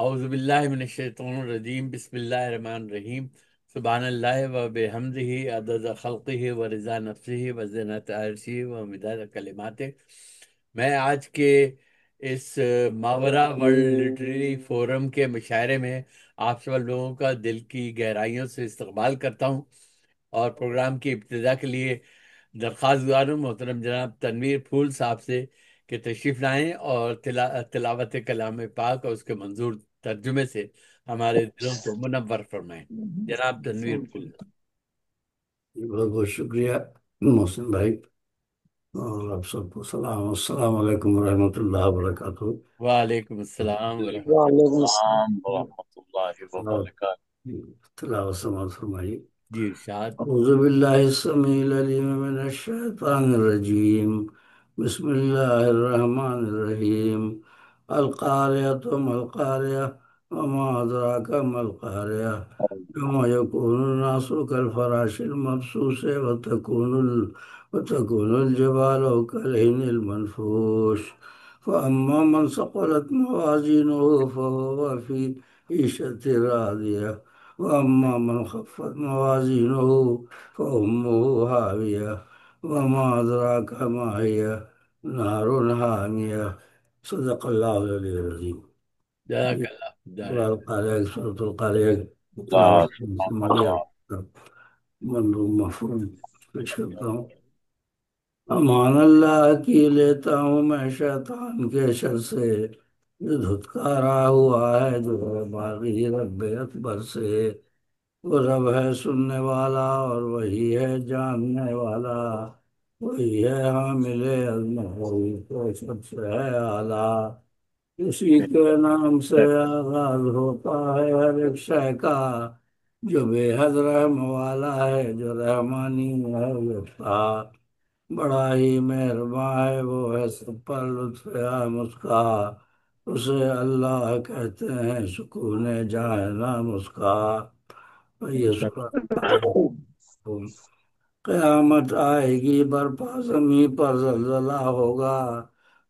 اعوذ باللہ من الشیطان الرجیم، بسم اللہ الرحمن الرحیم۔ سبحان اللہ و بحمدہ، عدد خلقہ و رضا نفسہ و زینت عرشہ و مداد کلماتہ۔ میں آج کے اس ماورا ورلڈ لٹریری فورم کے مشاعرے میں آپ سب لوگوں کا دل کی گہرائیوں سے استقبال کرتا ہوں، اور پروگرام کی ابتدا کے لیے درخواست گزار ہوں محترم جناب تنویر پھول صاحب سے کہ تشریف لائیں اور تلاوت کلام پاک اور اس کے منظور ترجمے سے ہمارے دلوں کو منور فرمائیں۔ جناب تنویر پھول۔ بہت بہت شکریہ محسن بھائی، اور آپ سب کو سلام، السلام علیکم ورحمۃ اللہ وبرکاتہ۔ وعلیکم السلام ورحمۃ وعلیکم السلام السلام ورحمۃ اللہ وبرکاتہ۔ تلاوت سماعت فرمائی۔ اللہ۔ جی ارشاد۔ اعوذ باللہ السمیع العلیم من الشیطان الرجیم، بسم اللہ الرحمن الرحیم۔ القاریۃ ما القاریہ وما ادراک ما القاریہ، یوم یکون الناس کالفراش المبثوث وتكون الجبال كالعهن المنفوش، فأما من ثقلت موازينه فهو في عيشة راضية، وأما من خفت موازينه فأمه هاوية، وما أدراك ما هي، نار حامية۔ صدق الله العلي العظيم۔ جزاک اللہ سورة جزاک القارعة، سورة القارعة، تلاوت اللہ سماعیہ منظور محفوظ پیش کرتا ہوں۔ امان اللہ کی لیتا ہوں میں شیطان کے شر سے، جو دھتکارا ہوا ہے جو ہے باغی رب اکبر سے۔ وہ رب ہے سننے والا اور وہی ہے جاننے والا، وہی ہے حامل عظمت، وہی تو سب سے ہے اعلیٰ۔ اسی کے نام سے آغاز ہوتا ہے ہر ایک شے کا، جو بے حد رحم والا ہے، جو رحمانی ہے یکتا۔ بڑا ہی مہرباں ہے وہ ہے سب پر لطف عام اس کا، اسے اللہ کہتے ہیں سکون جائے نام اس کا۔ یہ قیامت آئے گی برپا زمین پر زلزلہ ہوگا،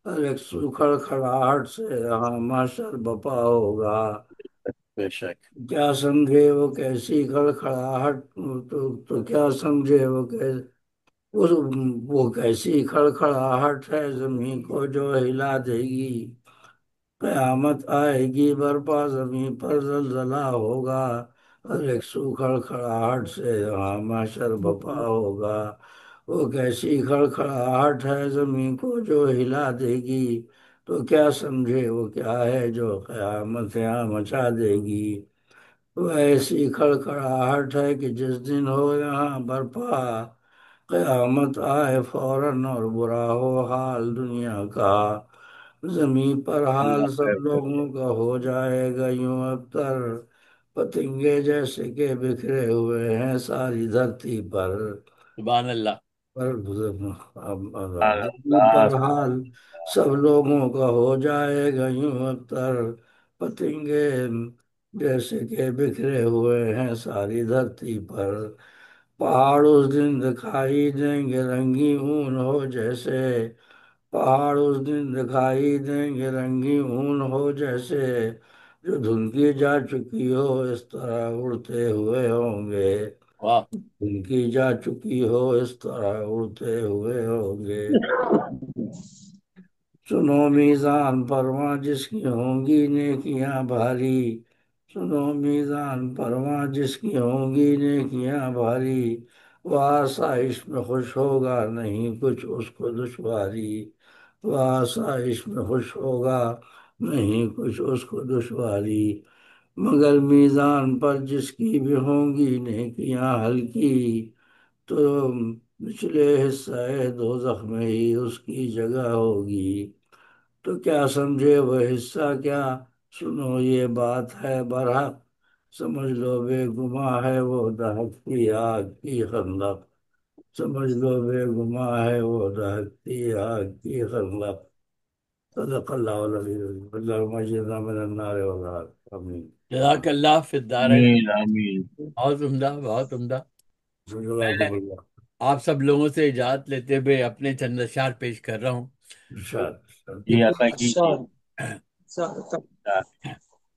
ہر ایک سکھڑ کھڑاہٹ سے یہاں محشر بپا ہوگا۔ بے شک۔ کیا سمجھے وہ کیسی کھڑکھڑاہٹ، تو کیا سمجھے وہ کیسی کھڑکھڑاہٹ ہے زمین کو جو ہلا دے گی۔ قیامت آئے گی برپا زمین پر زلزلہ ہوگا، ہر ایک سو کھڑکھڑاہٹ سے یہاں محشر بپا ہوگا۔ وہ کیسی کھڑکھڑاہٹ ہے زمین کو جو ہلا دے گی، تو کیا سمجھے وہ کیا ہے جو قیامت یہاں مچا دے گی۔ وہ ایسی کھڑکھڑاہٹ ہے کہ جس دن ہو یہاں برپا، قیامت آئے فوراً اور برا ہو حال دنیا کا۔ زمین پر حال اللہ سب خیر کرے۔ لوگوں کا ہو جائے گا یوں ابتر، پتنگے جیسے کہ بکھرے ہوئے ہیں ساری دھرتی پر۔ سبحان اللہ۔ زمین پر اللہ حال سب لوگوں کا ہو جائے گا یوں ابتر، پتنگے جیسے کہ بکھرے ہوئے ہیں ساری دھرتی پر۔ پہاڑ اس دن دکھائی دیں گے رنگی اون ہو جیسے، پہاڑ اس دن دکھائی دیں گے رنگی اون ہو جیسے، جو دھنکی جا چکی ہو اس طرح اڑتے ہوئے ہوں گے۔ واہ۔ دھنکی جا چکی ہو اس طرح اڑتے ہوئے ہوں گے۔ سنو میزان پرواں جس کی ہوں گی نیکیاں بھاری، سنو میزان پرواں جس کی ہوں گی نیکیاں بھاری، وہ آسائش میں خوش ہوگا نہیں کچھ اس کو دشواری، وہ آسائش میں خوش ہوگا نہیں کچھ اس کو دشواری۔ مگر میزان پر جس کی بھی ہوں گی نیکیاں ہلکی، تو نچلے حصہ دوزخ میں ہی اس کی جگہ ہوگی۔ تو کیا سمجھے وہ حصہ کیا، سنو یہ بات ہے برحق، سمجھ لو بے گماں ہے وہ دہکتی آگ کی خندق، سمجھ لو بے گماں ہے وہ دہکتی آگ کی خندق۔ صدق اللہ العلی العظیم۔ اللہم اجرنا من النار والنار، آمین۔ جزاک اللہ فی الدارین۔ آمین آمین۔ بہت عمدہ بہت عمدہ۔ جزاکم اللہ۔ آپ سب لوگوں سے اجازت لیتے ہوئے اپنے چند اشعار پیش کر رہا ہوں ارشاد۔ کہ جی عطا کیجیے۔ ارشاد ارشاد۔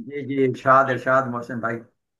جی جی، ارشاد ارشاد محسن بھائی۔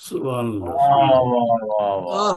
سبحان اللہ واہ سبحان واہ واہ واہ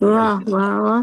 واہ واہ واہ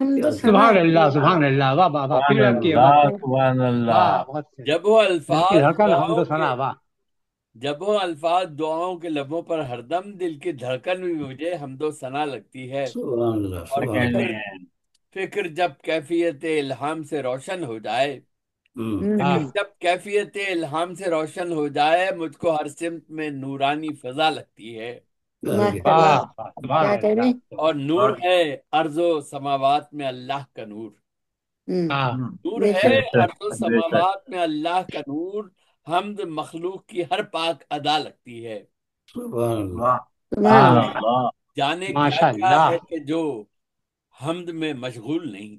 حمد و ثنا سبحان اللہ اللہ۔ سبحان اللہ واہ واہ واہ پھر سبحان آپ کی آواز اللہ سے سبحان اللہ واہ بہت سے جب وہ دل کی الفاظ دھڑکن حمد دعاؤں و کے ثنا واہ جب وہ الفاظ دعاؤں کے لبوں پر ہردم، دل کی دھڑکن بھی مجھے حمد و ثنا لگتی ہے۔ سبحان اللہ اور کیا سبحان کہنے فکر ہیں؟ فکر جب کیفیت الہام سے روشن ہو جائے، اللہ ہاں فکر جب کیفیت الہام سے روشن ہو جائے، مجھ کو ہر سمت میں نورانی فضا لگتی ہے۔ ماشاء واہ اللہ، واہ سبحان کیا کہہ رہے اللہ ہیں؟ اور نور ہے ارض و سماوات میں اللہ کا نور۔ ہاں نور بے ہے شک بے شک ارض و بے شک سماوات میں اللہ کا نور۔ حمد مخلوق کی ہر پاک ادا لگتی ہے۔ سبحان اللہ واہ سبحان ہاں سبحان اللہ۔ اللہ جانے کیا ماشاء کیا اللہ ہے کہ جو حمد میں مشغول نہیں،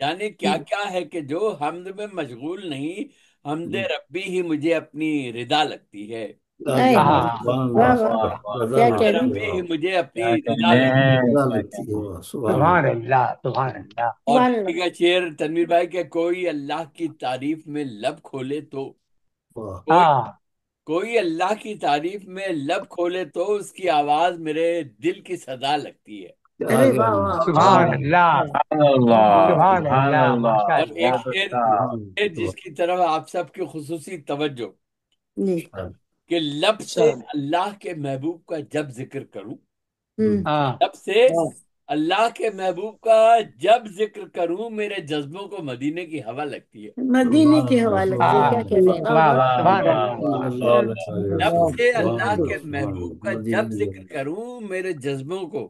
جانے کیا کیا ہے کہ جو حمد میں مشغول نہیں۔ حمد ربی ہی مجھے اپنی رضا لگتی ہے۔ اے، ہاں سبحان اللہ واہ واہ واہ، واہ واہ کیا حمد کہہ رہے ربی ہی ہیں؟ مجھے اپنی کیا رضا کہنے لگتی ہے۔ ہیں رضا کیا لگتی ہے کہنے واہ، سبحان سبحان اللہ اللہ سبحان اللہ اور سبحان کسی اللہ۔ کا شعر تنویر بھائی کہ کوئی اللہ کی تعریف میں لب کھولے تو، واہ کوئی ہاں کوئی اللہ کی تعریف میں لب کھولے تو اس کی آواز میرے دل کی صدا لگتی ہے۔ کیا ارے واہ کہنا واہ سبحان سبحان واہ اللہ اللہ سبحان اللہ سبحان سبحان اللہ اللہ ماشاء اور ایک اللہ بہت شعر اچھا ہے جس کی طرف آپ سب کی خصوصی توجہ، جی کہ لب سے اللہ کے محبوب کا جب ذکر کروں، ہاں لب سے اللہ کے محبوب کا جب ذکر کروں، میرے جذبوں کو مدینے کی ہوا لگتی ہے۔ مدینے سبحان کی اللہ ہوا لگتی ہے، ہاں کیا سبحان کہہ رہے ہیں؟ واہ واہ واہ واہ واہ سبحان واہ اللہ واہ اللہ صلی اللہ اللہ علیہ لب وسلم سے سبحان اللہ اللہ کے سبحان محبوب اللہ کا جب مدینے ذکر کروں، میرے جذبوں کو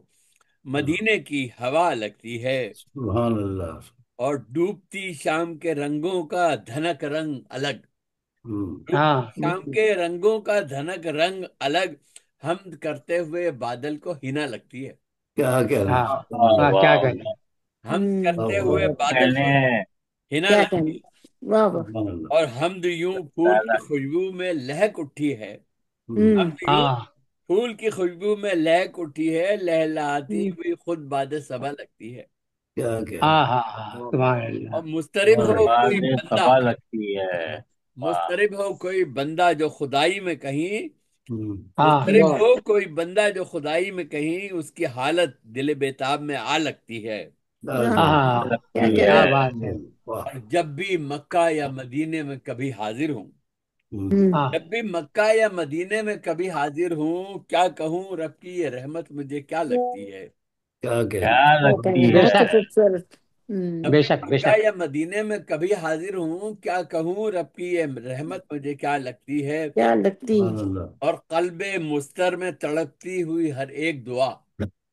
مدینے کی ہوا لگتی ہے۔ سبحان اللہ اور ڈوبتی شام کے رنگوں کا دھنک رنگ الگ، ہاں ڈوبتی شام کے رنگوں کا دھنک رنگ الگ، حمد کرتے ہوئے بادل کو ہینا لگتی ہے۔ کیا کہنا ہاں سبحان واہ ہاں اللہ کیا واہ کہتے واہ ہیں حمد کرتے اللہ ہوئے بادل کہنے کو ہیں ہینا کیا لگتی ہے۔ کہنا، واہ واہ۔ سبحان اللہ اور حمد یوں پھول کی خوشبو میں لہک اٹھی ہے، حمد یوں ہاں پھول کی خوشبو میں لہک اٹھی ہے، لہلاتی ہوئی خود باد صبا لگتی ہے۔ کیا کہنا ہاں ہاں ہاں سبحان اللہ اور مضطرب سبحان ہو اللہ کوئی بات بندہ، صبا لگتی ہے واہ مضطرب ہو کوئی بندہ جو خدائی میں کہیں، ہاں مضطرب ہو کوئی بندہ جو خدائی میں کہیں، اس کی حالت دل بیتاب میں آ لگتی ہے۔ کیا واہ کہنا ہاں کیا لگتی کہہ کیا رہے ہے ہیں؟ بات ہے واہ اور جب بھی مکہ یا مدینے میں کبھی حاضر ہوں، ہاں جب بھی مکہ یا مدینے میں کبھی حاضر ہوں، کیا کہوں رب کی یہ رحمت مجھے کیا لگتی ہے۔ کیا کیا کہنا کیا لگتی کہنا، بے ہے بہت شک خوبصورت۔ جب بے بھی شک بے مکہ شک یا مدینے میں کبھی حاضر ہوں، کیا کہوں رب کی یہ رحمت مجھے کیا لگتی ہے۔ کیا لگتی سبحان اللہ اور قلب مستر میں تڑپتی ہوئی ہر ایک دعا،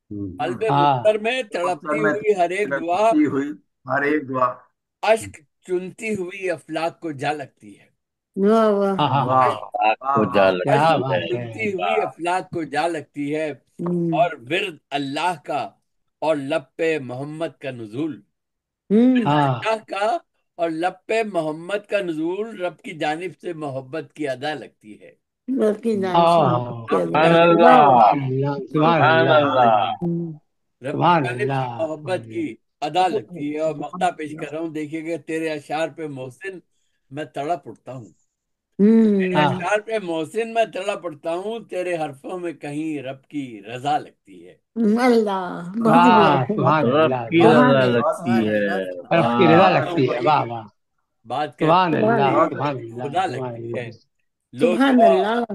قلب ہاں مستر میں مقصد تڑپتی میں ہوئی ہر ایک دعا، ترقی ہوئی ہر ایک دعا۔ اشک چنتی ہوئی افلاک کو جا لگتی ہے۔ واہ واہ۔ ہاں ہاں ہاں واہ آگ واہ کو جا واہ کیا اشک لگتی ہے بات ہے چنتی ہوئی افلاک کو جا لگتی ہے۔ اور ورد اللہ کا اور لب پہ محمد کا نزول، ورد ہاں اللہ کا اور لب پہ محمد کا نزول، رب کی جانب سے محبت کی ادا لگتی ہے۔ رب کی جانب سے ہاں محبت رب کیا کی سبحان جائے، جانب واہ واہ۔ اللہ سبحان سبحان اللہ اللہ رب کی سبحان جانب سے اللہ محبت کی ادا لگتی ہے۔ اور مقطع پیش کر رہا ہوں، دیکھیے گا تیرے اشعار پہ محسن میں تڑپ اٹھتا ہوں، تیرے ہاں اشعار پہ محسن میں تڑپ اٹھتا ہوں، تیرے حرفوں میں کہیں رب کی رضا لگتی ہے۔ اللہ، بہت ہی واہ پیارا۔ سبحان رب اللہ کی بہت سبحان رضا اللہ، لگتی سبحان ہے اللہ طرف اور کی بات رضا واہ کہتا لگتی ہوں ہے واہ واہ وہی، واہ بات کہتا سبحان ہوں سبحان اللہ وہی اللہ، جو سبحان کہ اللہ خدا سبحان لگتی ہے۔ اللہ لو سبحان دعا اللہ۔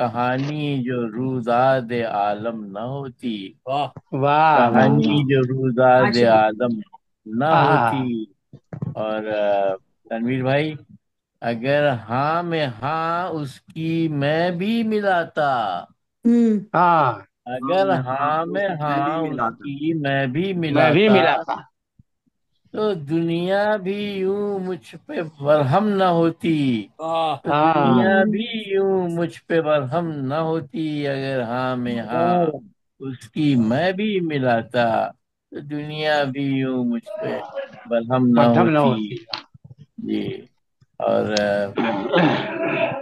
کہانی جو روزاد عالم نہ ہوتی، واہ واہ واہ کہانی واہ جو روزاد ماشاء اللہ۔ عالم نہ ہوتی۔ ہاں اور تنویر بھائی، اگر ہاں میں ہاں اس کی میں بھی ملاتا، ہاں ہاں اگر میں ہاں ہاں میں میں بھی ہاں اس ملا تھا۔ کی میں بھی میں بھی ملاتا، ملا تھا۔ تو دنیا بھی یوں مجھ پہ برہم نہ ہوتی، واہ تو ہاں دنیا بھی یوں مجھ پہ برہم نہ ہوتی، اگر ہاں میں ہاں اس کی میں بھی ملاتا، تو دنیا بھی یوں مجھ پہ برہم نہ مدھم نہ ہوتی۔ ہوتی۔ جی۔ اور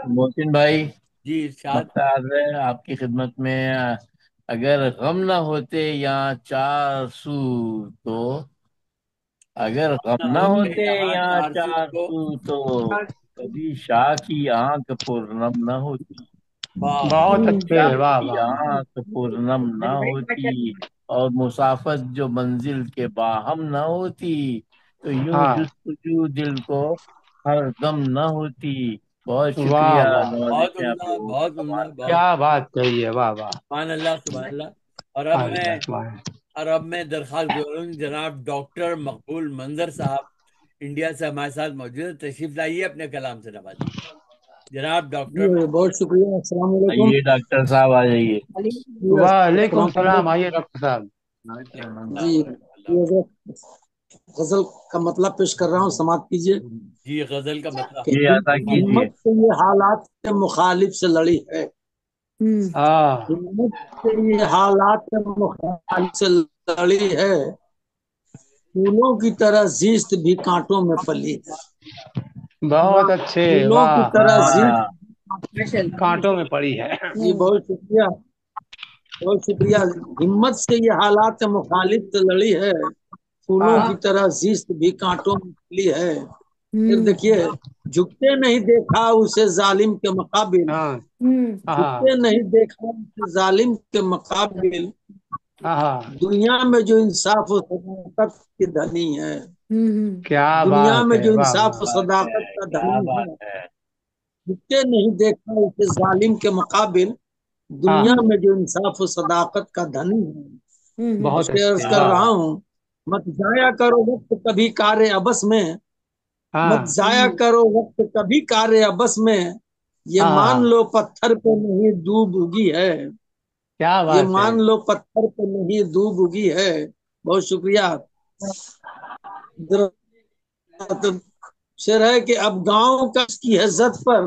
محسن بھائی، جی ارشاد۔ وقت آ رہا ہے آپ کی خدمت میں۔ اگر غم نہ ہوتے یہاں چار سو تو، اگر غم نہ نہ ہوتے ہوتے یہاں یہاں چار سو چار تو، سو تو، کبھی شاہ کی آنکھ پرنم نہ ہوتی، واہ بہت کبھی اچھے، شاہ واہ کی واہ واہ۔ آنکھ پرنم نہ ہوتی، اور مسافت جو منزل کے باہم نہ ہوتی، تو یوں ہاں جستجو دل کو ہر دم نہ ہوتی۔ بہت واہ شکریہ واہ، نوازش بہت میں آپ عمدہ لوگوں کا، بہت عمدہ کمال ہے۔ بہت کیا بات کہی ہے، واہ واہ۔ سبحان اللہ سبحان اللہ۔ اور اب سبحان میں اللہ، سبحان اللہ۔ درخواست کروں جناب ڈاکٹر مقبول منظر صاحب انڈیا سے ہمارے ساتھ موجود ہیں، تشریف لائیے، اپنے کلام سے نوازیے جناب ڈاکٹر جی بہت شکریہ، السلام علیکم آئیے ڈاکٹر صاحب، آ جائیے۔ جی وعلیکم السلام السلام، علیکم آئیے ڈاکٹر صاحب۔ جی یہ غزل کا مطلب پیش کر رہا ہوں، سماعت کیجیے جی غزل کا کہ مطلب جی عطا کیجیے۔ ہمت سے یہ حالات کے مخالف سے لڑی ہے، ہاں ہمت سے یہ حالات کے مخالف سے لڑی ہے، پھولوں کی طرح زیست بھی کانٹوں میں پلی ہے، بہت اچھے، پھولوں کی واہ۔ طرح واہ، زیست۔ کانٹوں میں پڑی ہے۔ جی بہت شکریہ، بہت شکریہ۔ ہمت سے یہ حالات کے مخالف سے لڑی ہے، پھولوں ہاں کی طرح زیست بھی کانٹوں میں پلی ہے۔ پھر دیکھیے، جھکتے نہیں دیکھا اسے ظالم کے مقابل، ہاں ہاں جھکتے نہیں دیکھا اسے ظالم کے مقابل، ہاں، دنیا میں جو انصاف و صداقت کی دھنی ہے، کیا دنیا بات میں ہے، جو واہ انصاف واہ۔ و بات ہے، صداقت کا کیا دھنی ہے، بات ہے۔ جھکتے نہیں دیکھا اسے ظالم کے مقابل، ہاں دنیا میں جو انصاف و صداقت کا دھنی ہے۔ بہت اس کے عرض اچھے، کر واہ رہا واہ۔ ہوں، مت ضائع کرو وقت کبھی کار ابس میں، ہاں مت ضائع کرو وقت کبھی کار ابس میں، یہ ہاں مان ہاں، لو پتھر پہ نہیں دوب اگی ہے، کیا یہ بات ہے۔ مان لو پتھر پہ نہیں دوب اگی ہے۔ بہت شکریہ۔ شعر ہے کہ اب گاؤں کا اس کی عزت پر،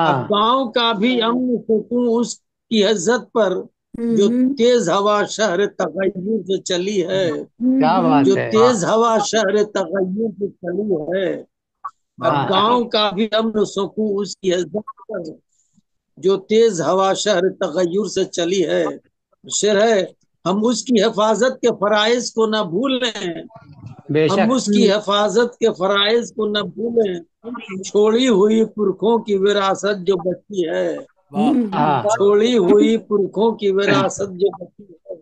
اب ہاں گاؤں کا بھی امن سکون اس کی عزت پر، جو تیز ہوا شہر تغیر سے چلی ہے، کیا بات جو ہے، تیز ہوا شہر تغیر سے چلی ہے، اب ہاں گاؤں کا بھی امن سکون اس کی عزت پر، جو تیز ہوا شہر تغیر سے چلی ہے۔ شعر ہے، ہم اس کی حفاظت کے فرائض کو نہ بھولیں، بے ہم شک۔ اس کی حفاظت کے فرائض کو نہ بھولیں، چھوڑی ہوئی پرکھوں کی وراثت جو بچی ہے، واہ ہاں چھوڑی ہوئی پرکھوں کی وراثت جو بچی ہے۔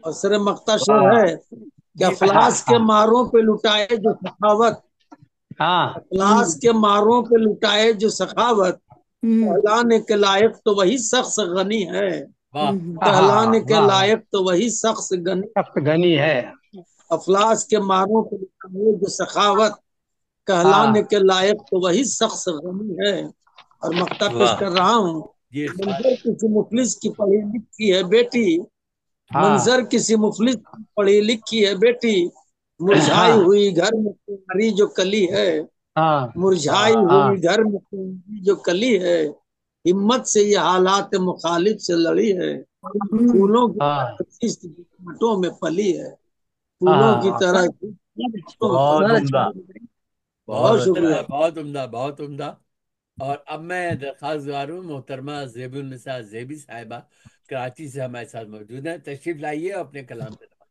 اور سر مقطع شعر واہ، ہے کہ جی افلاس کے ماروں پہ لٹائے جو سخاوت، ہاں افلاس کے ماروں پہ لٹائے جو سخاوت، کہلانے کے لائق تو وہی شخص غنی ہے، واہ ہاں، کہلانے کے واہ واہ، لائق تو وہی شخص غنی۔ سخت گنی ہے۔ افلاس کے ماروں پہ لٹائے جو سخاوت، ہاں کہلانے کے لائق تو وہی شخص غنی ہے۔ اور مقطع پیش واہ، کر رہا ہوں، جی ارشاد۔ منظر کسی مفلس کی پڑھی لکھی ہے بیٹی، ہاں منظر کسی مفلس کی پڑھی لکھی ہے بیٹی، مرجھائی ہاں ہوئی گھر میں تمہاری جو کلی ہے، ہاں مرجھائی ہاں، ہوئی گھر میں تمہاری جو کلی ہے، ہمت سے یہ حالات مخالف سے لڑی ہے، پھولوں کی ہاں کانٹوں میں پلی ہے، پھولوں کی ہاں، طرح کانٹوں میں بہت پلی ہے۔ عمدہ، بہت بہت بہت شکریہ۔ اچھا۔ بہت عمدہ بہت عمدہ۔ اور اب میں درخواست گزار ہوں محترمہ زیب النساء زیبی صاحبہ کراچی سے ہمارے ساتھ موجود ہیں، تشریف لائیے اور اپنے کلام سے نوازیے۔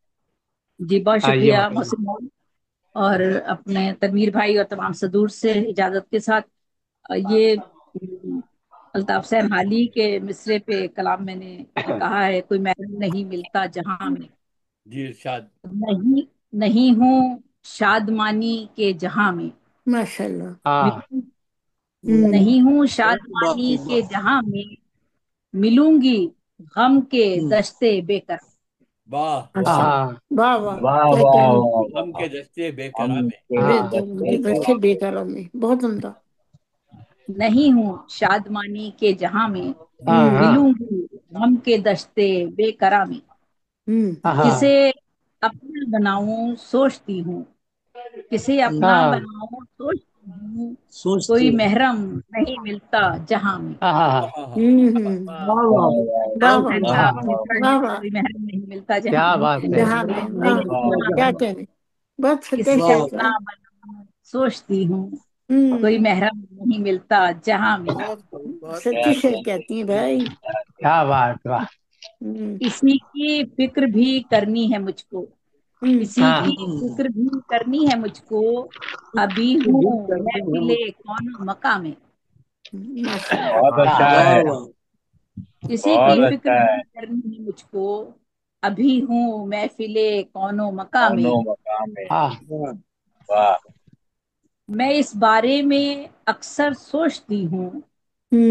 جی بہت آئیے شکریہ محترم۔ محسن بھائی، اور اپنے تنویر بھائی اور تمام صدور سے اجازت کے ساتھ یہ الطاف حسین حالی کے مصرے پہ کلام میں نے کہا ہے، کوئی محرم نہیں ملتا جہاں میں، جی ارشاد۔ نہیں نہیں ہوں شادمانی کے جہاں میں، ہاں نہیں ہوں شادمانی کے جہاں میں ملوں گی غم کے دشتے بے کر. واہ اچھا، ہاں واہ واہ، واہ کیا واہ کہنا. واہ غم واہ کے دستے بے ہم کرا میں. کے بے دستے رکھے بے قرار میں، بہت عمدہ. نہیں ہوں شادمانی کے جہاں میں ہاں ہاں ملوں گی غم کے دشتے بے کرا میں. ہوں ہاں کسے اپنا بناؤں سوچتی ہوں، کسے اپنا ہاں بناؤں سوچتی ہوں، سوچتی کوئی ہوں. محرم نہیں ملتا جہاں میں. ہاں ہاں ہاں ہاں واہ واہ، واہ بہت واہ ایسا عمدہ. ہوتا واہ ہے واہ، کوئی محرم نہیں ملتا جہاں کیا میں. بات ہے جہاں میں واہ، کیا کہنے، بہت سچے کسے واہ شعر اپنا ہے. بناؤں سوچتی ہوں، کوئی محرم نہیں ملتا جہاں میں. سچی شعر کہتی ہیں بھائی. کیا بات واہ کسی کی فکر بھی کرنی ہے مجھ کو، کسی ہاں کی فکر بھی کرنی ہے مجھ کو، ابھی ہوں محفل کون مقام میں. ماشاء اللہ. بہت اچھا واہ ہے واہ. کسی کی بہت فکر اچھا بھی ہے کرنی ہے مجھ کو، ابھی ہوں محفل کون مقام میں. دونوں مقام میں ہاں واہ. واہ میں اس بارے میں اکثر سوچتی ہوں،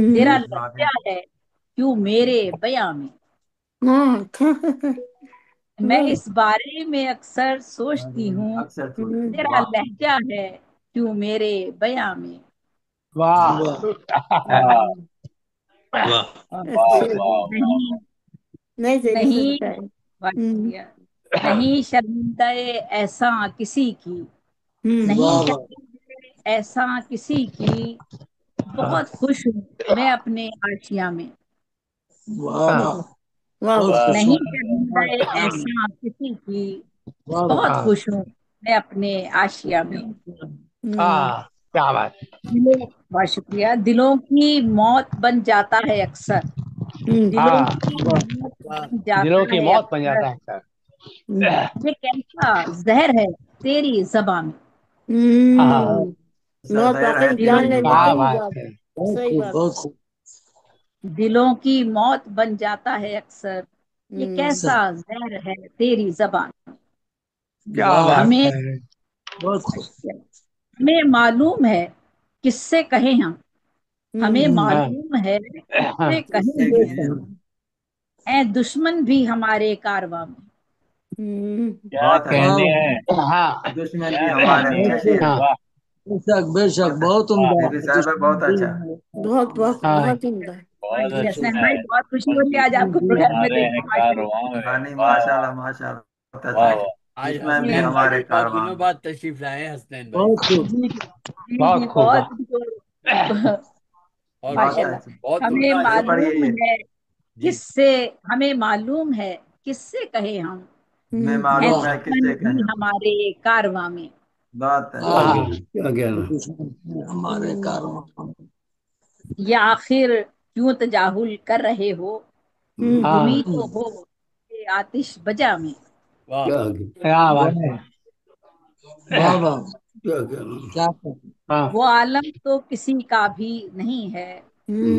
تیرا لہجہ ہے کیوں میرے بیاں میں. ہاں میں اس بارے میں اکثر سوچتی ہوں، اکثر سوچتی ہوں. تیرا واہ لہجہ ہے کیوں میرے بیاں میں. واہ واہ واہ. واہ اچھا، واہ نہیں نہیں تیری نہیں صدقہ ہے. شکریہ. نہیں شرمندہ ایسا کسی کی، نہیں واہ واہ. شرمندہ ایسا کسی کی، بہت خوش ہوں میں اپنے آشیاں میں. واہ واہ. واہ بہت واہ. خوش نہیں ہوں. شرمندہ ایسا کسی کی، واہ واہ. بہت خوش ہوں میں اپنے آشیاں میں. ہاں کیا بات بہت شکریہ. دلوں کی موت بن جاتا ہے اکثر، دلوں ہاں کی واہ موت بن جاتا دلوں کی ہے موت بن اکثر. جاتا ہے سر یہ کیسا زہر ہے تیری زبان میں. ہاں بہت زہر ہے واقعی دلوں جان تیری لینے کیا زبان. والی بات بات. ہے بہت صحیح خوب بات. بہت خوب. دلوں کی موت بن جاتا ہے اکثر، یہ اکثر. کیسا زہر ہے تیری زبان. کیا واہ واہ. بات ہمیں ہے بہت خوب. ہمیں معلوم ہے کس سے کہیں ہم، ہمیں ہاں معلوم ہے کس ہاں سے کس کہیں سے ہم، کہیں ہم. اے دشمن بھی ہمارے کارواں میں. کیا بات ہے. واہ کہنے واہ. ہیں ہاں دشمن کیا بھی ہمارے کہنے بہت کیسے خوب. ہیں. ہاں بے شک بے شک بہت ہے. بہت عمدہ. پھر بھی صاحب ہے دشمن بہت بھی اچھا. بہت بہت ہاں بہت عمدہ. بہت جی اچھا حسنین بھائی ہے بہت خوشی ہوتی ہے آج آپ دشمن کو بھی پروگرام میں ہمارے دیکھ ہیں کے. ماشاء اللہ. کارواں میں نہیں واہ ماشاء واہ اللہ ماشاء اللہ بہت اچھا. واہ واہ آج دشمن بھی حسنین جی بھائی ہمارے بہت کاروان دنوں میں. بعد تشریف لائے ہیں حسنین بھائی. بہت خوب. جی بہت جی خوب بہت اور بہت ماشاء بہت اللہ. اچھا. بہت ہمیں عمدہ یہ شعر. پڑھیے معلوم یہ. ہے جی کس سے، ہمیں معلوم ہے کس سے کہیں ہم، میں اے معلوم ہے کس دشمن سے بھی کہیں. ہمارے کارواں میں. بات ہے. واہ ہاں واہ. کیا کہنا. دشمن بھی ہمارے کارواں. یا آخر کیوں تجاہل کر رہے ہو، ہاں تمہیں تو ہو کہ آتش بجا میں. واہ کیا کیا بات واہ ہے واہ واہ. کیا کہنا. کیا کہتے. ہاں وہ عالم تو کسی کا بھی نہیں ہے،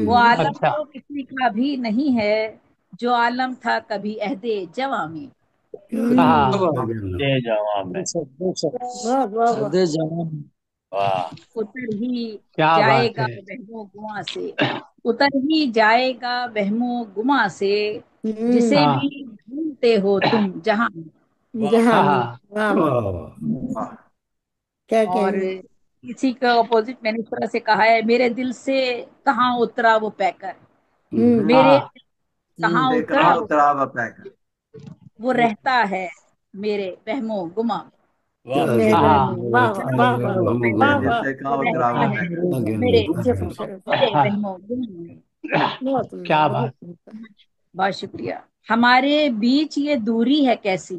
وہ عالم اچھا تو کسی کا بھی نہیں ہے، جو عالم تھا کبھی عہد جواں میں. ہاں واہ واہ. کیا کہنا. یہ جواب بے ہے شک بے شک. واہ واہ واہ. ہردے جوان. واہ اتر ہی کیا جائے بات گا ہے وہم و گماں سے، اتر ہی جائے گا وہم و گماں سے، جسے ہاں بھی ڈھونڈتے ہو تم جہاں میں. واہ جہاں ہاں میں. ہاں واہ واہ. واہ واہ. واہ. کیا اور کہنے. اسی کا اپوزٹ میں نے اس طرح سے کہا ہے، میرے دل سے کہاں اترا وہ پیکر، میرے ہاں دل سے کہاں یہ اترا کہاں وہ اترا ہوا پیک. وہ رہتا ہے میرے وہم و گماں میں. واہ میرے ہاں بہن. واہ واہ واہ واہ واہ جس واہ. سے کہاں وہ اترا رہتا ہوا ہے پیک. کیا میرے صرف صرف. میرے ہاں وہم و گماں میں. بہت عمدہ کیا بات بہت عمدہ. بہت شکریہ. ہمارے بیچ یہ دوری ہے کیسی،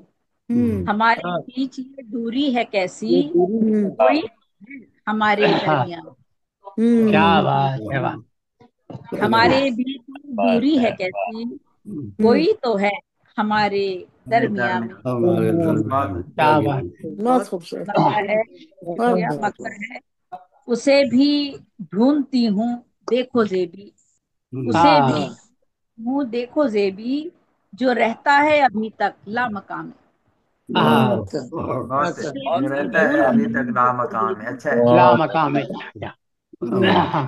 ہمارے ہاں. بیچ یہ دوری ہے کیسی، یہ دوری ہاں کوئی ہے ہمارے ہاں درمیان. کیا بات ہے واہ ہمارے بیچ یہ بات دوری ہے ہے کیسی، ہمارے کوئی تو ہے ہمارے ہمارے درمیان میں. درمیان. ہمارے بات درمیان. ہے. کیا کیا بات کہنا. بہت خوبصورت. مکر ہے، بہت شکریہ. بہت. مکر ہے اسے بھی ڈھونڈتی ہوں دیکھو زیبی، اسے ہاں بھی ہاں. ہوں دیکھو زیبی، جو رہتا ہے ابھی تک لامکان. ہاں بہت ہے. اسے بہت جو بھی رہتا عمدہ ہے شعر. ابھی ڈھونڈتی تک ہوں دیکھو نامکام ہے. زیبی، اچھا ہے. لا مقام ہے ہاں. ہاں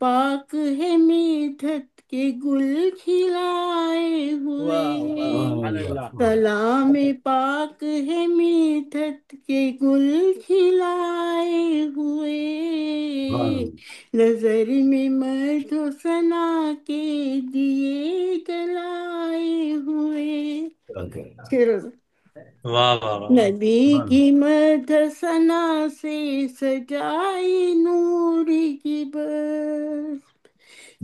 پاک ہے میٹھت کے گل کھلائے ہوئے، سبحان اللہ کلام پاک ہے میٹھت کے گل کھلائے ہوئے، نظر میں مدح و ثنا کے دیے جلائے ہوئے۔ واہ واہ واہ نبی کی مدح ثنا سے سجائی نور کی بس،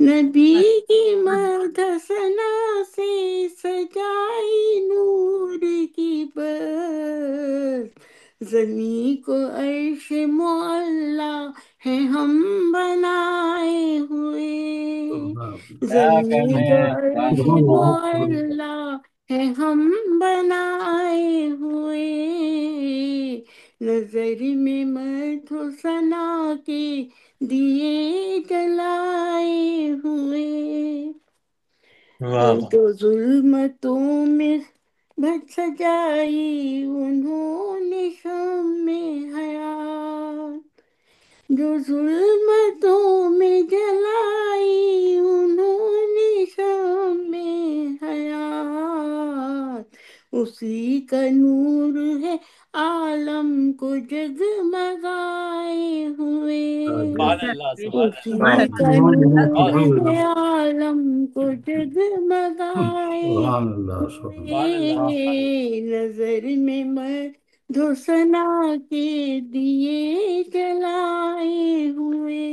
نبی کی مدح ثنا سے سجائی نور کی بس، زمین کو عرش معلا ہے ہم بنائے ہوئے، زمین کو عرش معلا ہے ہم بنائے ہوئے، نظر میں مدح و ثنا کے دیے جلائے ہوئے، واہ جو ظلمتوں میں بچ سجائی انہوں نے شمع حیات، جو ظلمتوں میں جلائی انہوں نے شمع حیات، اسی کا نور ہے عالم کو جگمگائے ہوئے، سبحان اللہ سبحان اسی اللہ کا نور بہت ہے عالم کو جگمگائے سبحان اللہ ہوئے، نظر میں مدح و ثنا کے دیے جلائے ہوئے،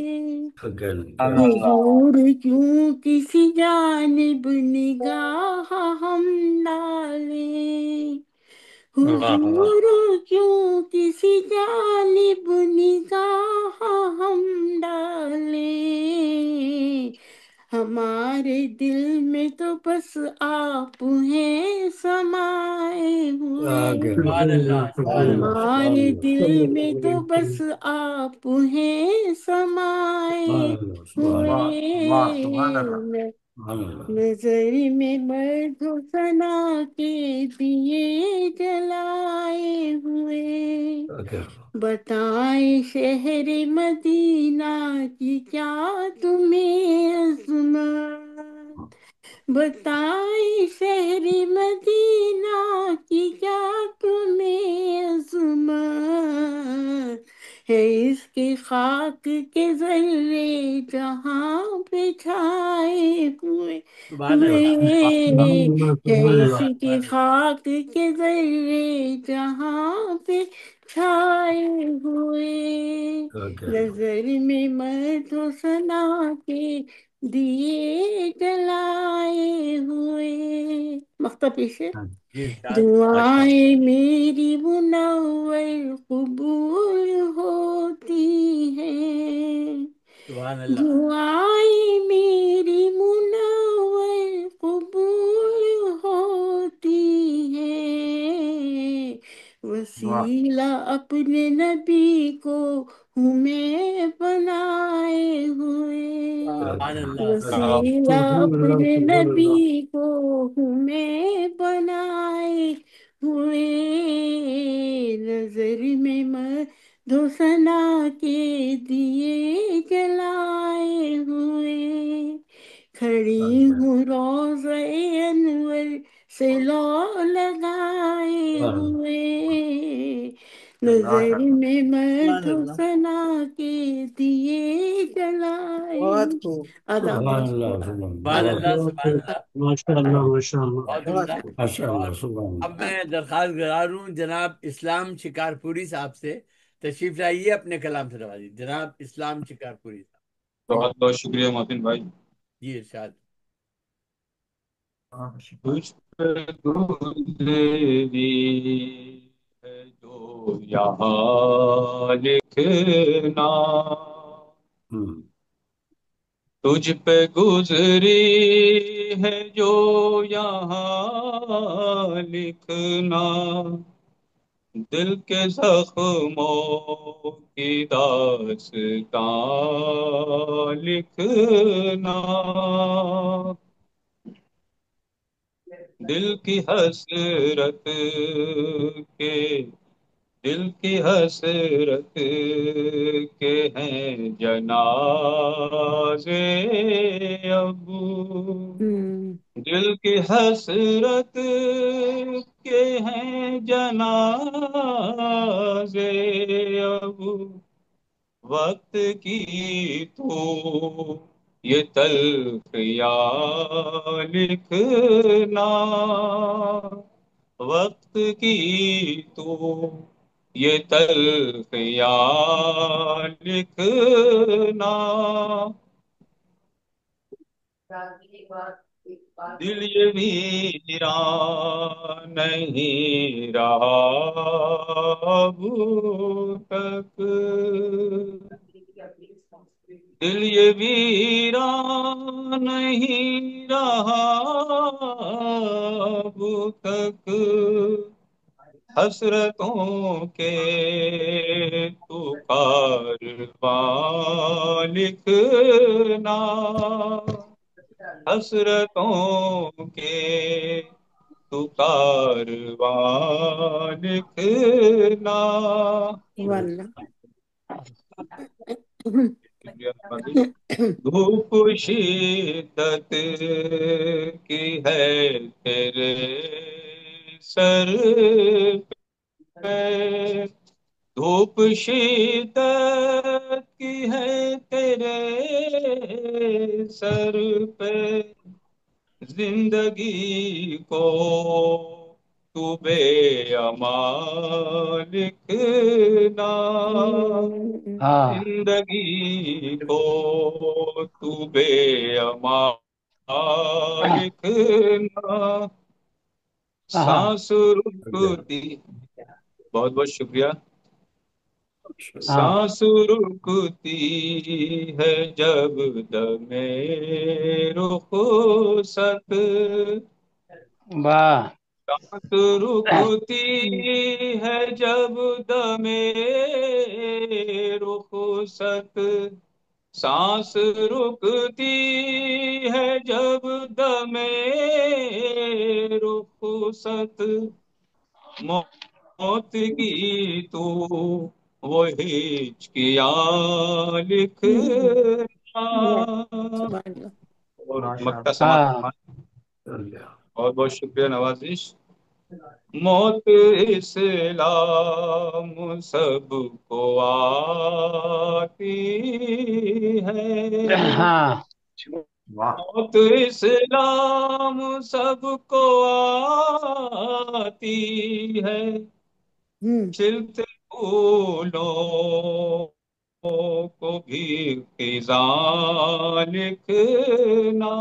حضور کیوں کسی جانب نگاہ ہم ڈالیں، واہ واہ حضور کیوں کسی جانب نگاہ ہم ڈالیں، ہمارے دل میں تو بس آپ ہیں سمائے ہوئے، سبحان اللہ سبحان اللہ ہمارے دل میں تو بس آپ ہیں سمائے واہ سبحان اللہ ہوئے، نظر میں مدح و ثنا کے دیے جلائے ہوئے، بتائیں شہر مدینہ کی کیا تمہیں عظمت، بتائیں شہر مدینہ کی کیا تمہیں عظمت، ہے اس کی خاک کے ذرے جہاں پہ چھائے ہوئے سبحان اللہ ہے اس کی خاک کے ذرے جہاں پہ چھائے ہوئے، نظر میں مدح و ثنا کے دیے جلائے ہوئے، مکتب پیش ہے، جی ارشاد دعائیں میری منور قبول ہوتی ہیں، سبحان اللہ دعائیں میری منور قبول ہوتی ہیں، واہ وسیلہ اپنے نبی کو ہوں میں بنائے ہوئے، سبحان اللہ وسیلہ اپنے نبی کو ہوں میں بنائے ہوئے، نظر میں مدح و ثنا کے دیے جلائے ہوئے، کھڑی ہوں روضہ انور سے لو لگائے ہوئے، نظر میں مدح و ثنا کے دیے جلائے بہت خوب، آداب سبحان اللہ سبحان اللہ ماشاء اللہ ماشاء اللہ، بہت بہت عمدہ۔ خوب۔ اور اب میں درخواست گزار ہوں جناب اسلام شکارپوری صاحب سے، تشریف لائیے اپنے کلام سے نوازی، جناب اسلام شکارپوری صاحب۔ بہت بہت شکریہ محسن بھائی۔ جی ارشاد۔ تجھ پہ گزری ہے جو یہاں لکھنا، تجھ پہ گزری ہے جو یہاں لکھنا، دل کے زخموں کی داستان لکھنا، دل کی حسرت کے دل کی حسرت کے ہیں جنازے ابو، دل کی حسرت کے ہیں جنازے ابو، وقت کی تو یہ تلخ یا لکھنا، وقت کی تو یہ تلخ یا لکھنا، دل یہ ویران نہیں رہا اب تک، دل یہ ویران نہیں رہا اب تک، حسرتوں کے تو کارواں لکھنا، حسرتوں کے تو کارواں لکھنا، واللہ دھوپ شدت کی ہے تیرے سر پہ، دھوپ شدت کی ہے تیرے سر پہ، زندگی کو تو بے امان لکھنا، ہاں زندگی کو تو بے امان لکھنا، سانس رکتی، بہت بہت شکریہ، سانس رکتی ہے جب دم رخصت، واہ سانس رکتی ہے جب دم رخصت، سانس رکتی ہے جب دم رخصت، موت کی تو وہی ہچکیاں لکھنا، سبحان اللہ۔ اور ماشاء مکہ اللہ، سماعت ہاں فرمائیں۔ بہت بہت شکریہ نوازش۔ موت اسلام سب کو آتی ہے، ہاں واہ، موت اسلام سب کو آتی ہے، چلتے پھولوں کو بھی خزاں لکھنا،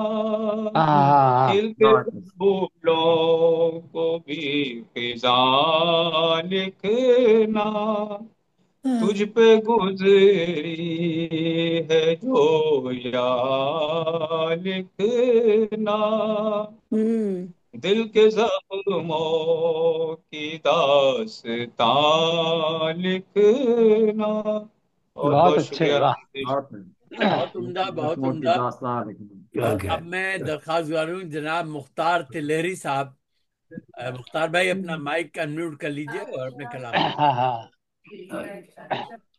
ہاں کھلتے پھولوں کو بھی خزاں لکھنا، تجھ پہ گزری ہے جو یا لکھنا، دل کے زخموں کی داستان لکھنا، بہت بہت بہت اچھے شکریہ واہ نوازش۔ بہت عمدہ، بہت زخموں کی عمدہ۔ داستان لکھنی۔ اور اب میں درخواست گزار ہوں جناب مختار تلہری صاحب، مختار بھائی اپنا مائک انمیوٹ کر لیجئے اور اپنے کلام ہاں کریں۔ ہاں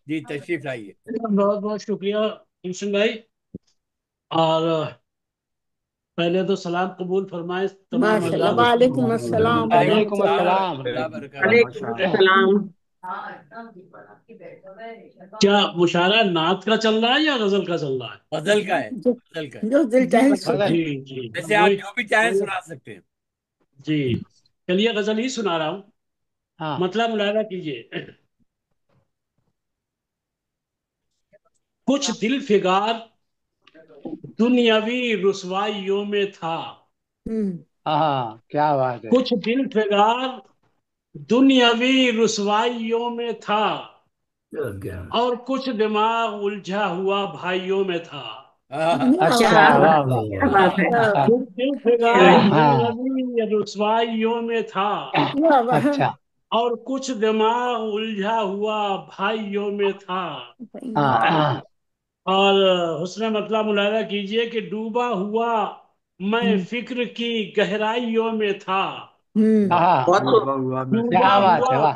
جی تشریف لائیے۔ بہت بہت شکریہ محسن بھائی، اور پہلے تو سلام قبول فرمائے تمام ماشاء اللہ، حضرات۔ وعلیکم السلام وعلیکم وعلیکم ورحمۃ اللہ۔ السلام السلام ورحمۃ اللہ وبرکاتہ۔ ماشاء اللہ۔ کیا مشاعرہ نعت کا چل رہا ہے یا غزل کا چل رہا ہے؟ غزل کا ہے، غزل کا ہے، جو دل چاہے غزل جی جی جیسے آپ وہی جو بھی چاہیں سنا سکتے ہیں۔ جی، چلیے غزل ہی سنا رہا ہوں، ہاں مطلب ملاحظہ کیجئے۔ کچھ دل فگار دنیاوی رسوائیوں میں تھا، ہاں کیا بات ہے، کچھ دل فگار دنیاوی رسوائیوں میں تھا، اور کچھ دماغ الجھا ہوا بھائیوں میں تھا، اچھا واہ واہ کیا بات ہے۔ کچھ دل فگار ہاں دنیاوی رسوائیوں میں تھا، اچھا اور کچھ دماغ الجھا ہوا بھائیوں میں تھا، ہاں اور حسن مطلب ملاحظہ کیجئے کہ ڈوبا ہوا میں فکر کی گہرائیوں میں تھا، ہاں ڈوبا ہوا میں ڈوبا کیا بات ہوا ہے واہ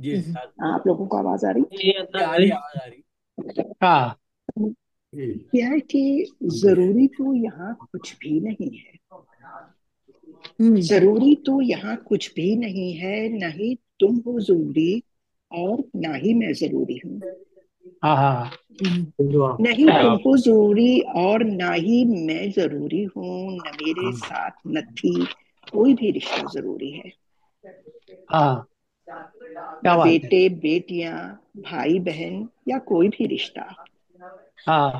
جی ارشاد آپ لوگوں کو آواز آ رہی؟ آ رہی آواز آ رہی ہاں جی کیا ہے کہ ضروری تو یہاں کچھ بھی نہیں ہے، ضروری تو یہاں کچھ بھی نہیں ہے، نہ ہی تم ہو ضروری اور نہ ہی میں ضروری ہوں، ہاں ہاں نہ ہی تم ہو ضروری اور نہ ہی میں ضروری ہوں، نہ میرے ساتھ نہ تھی کوئی بھی رشتہ ضروری ہے، ہاں نہ کیا بات ہے. بیٹے بیٹیاں بھائی بہن یا کوئی بھی رشتہ، ہاں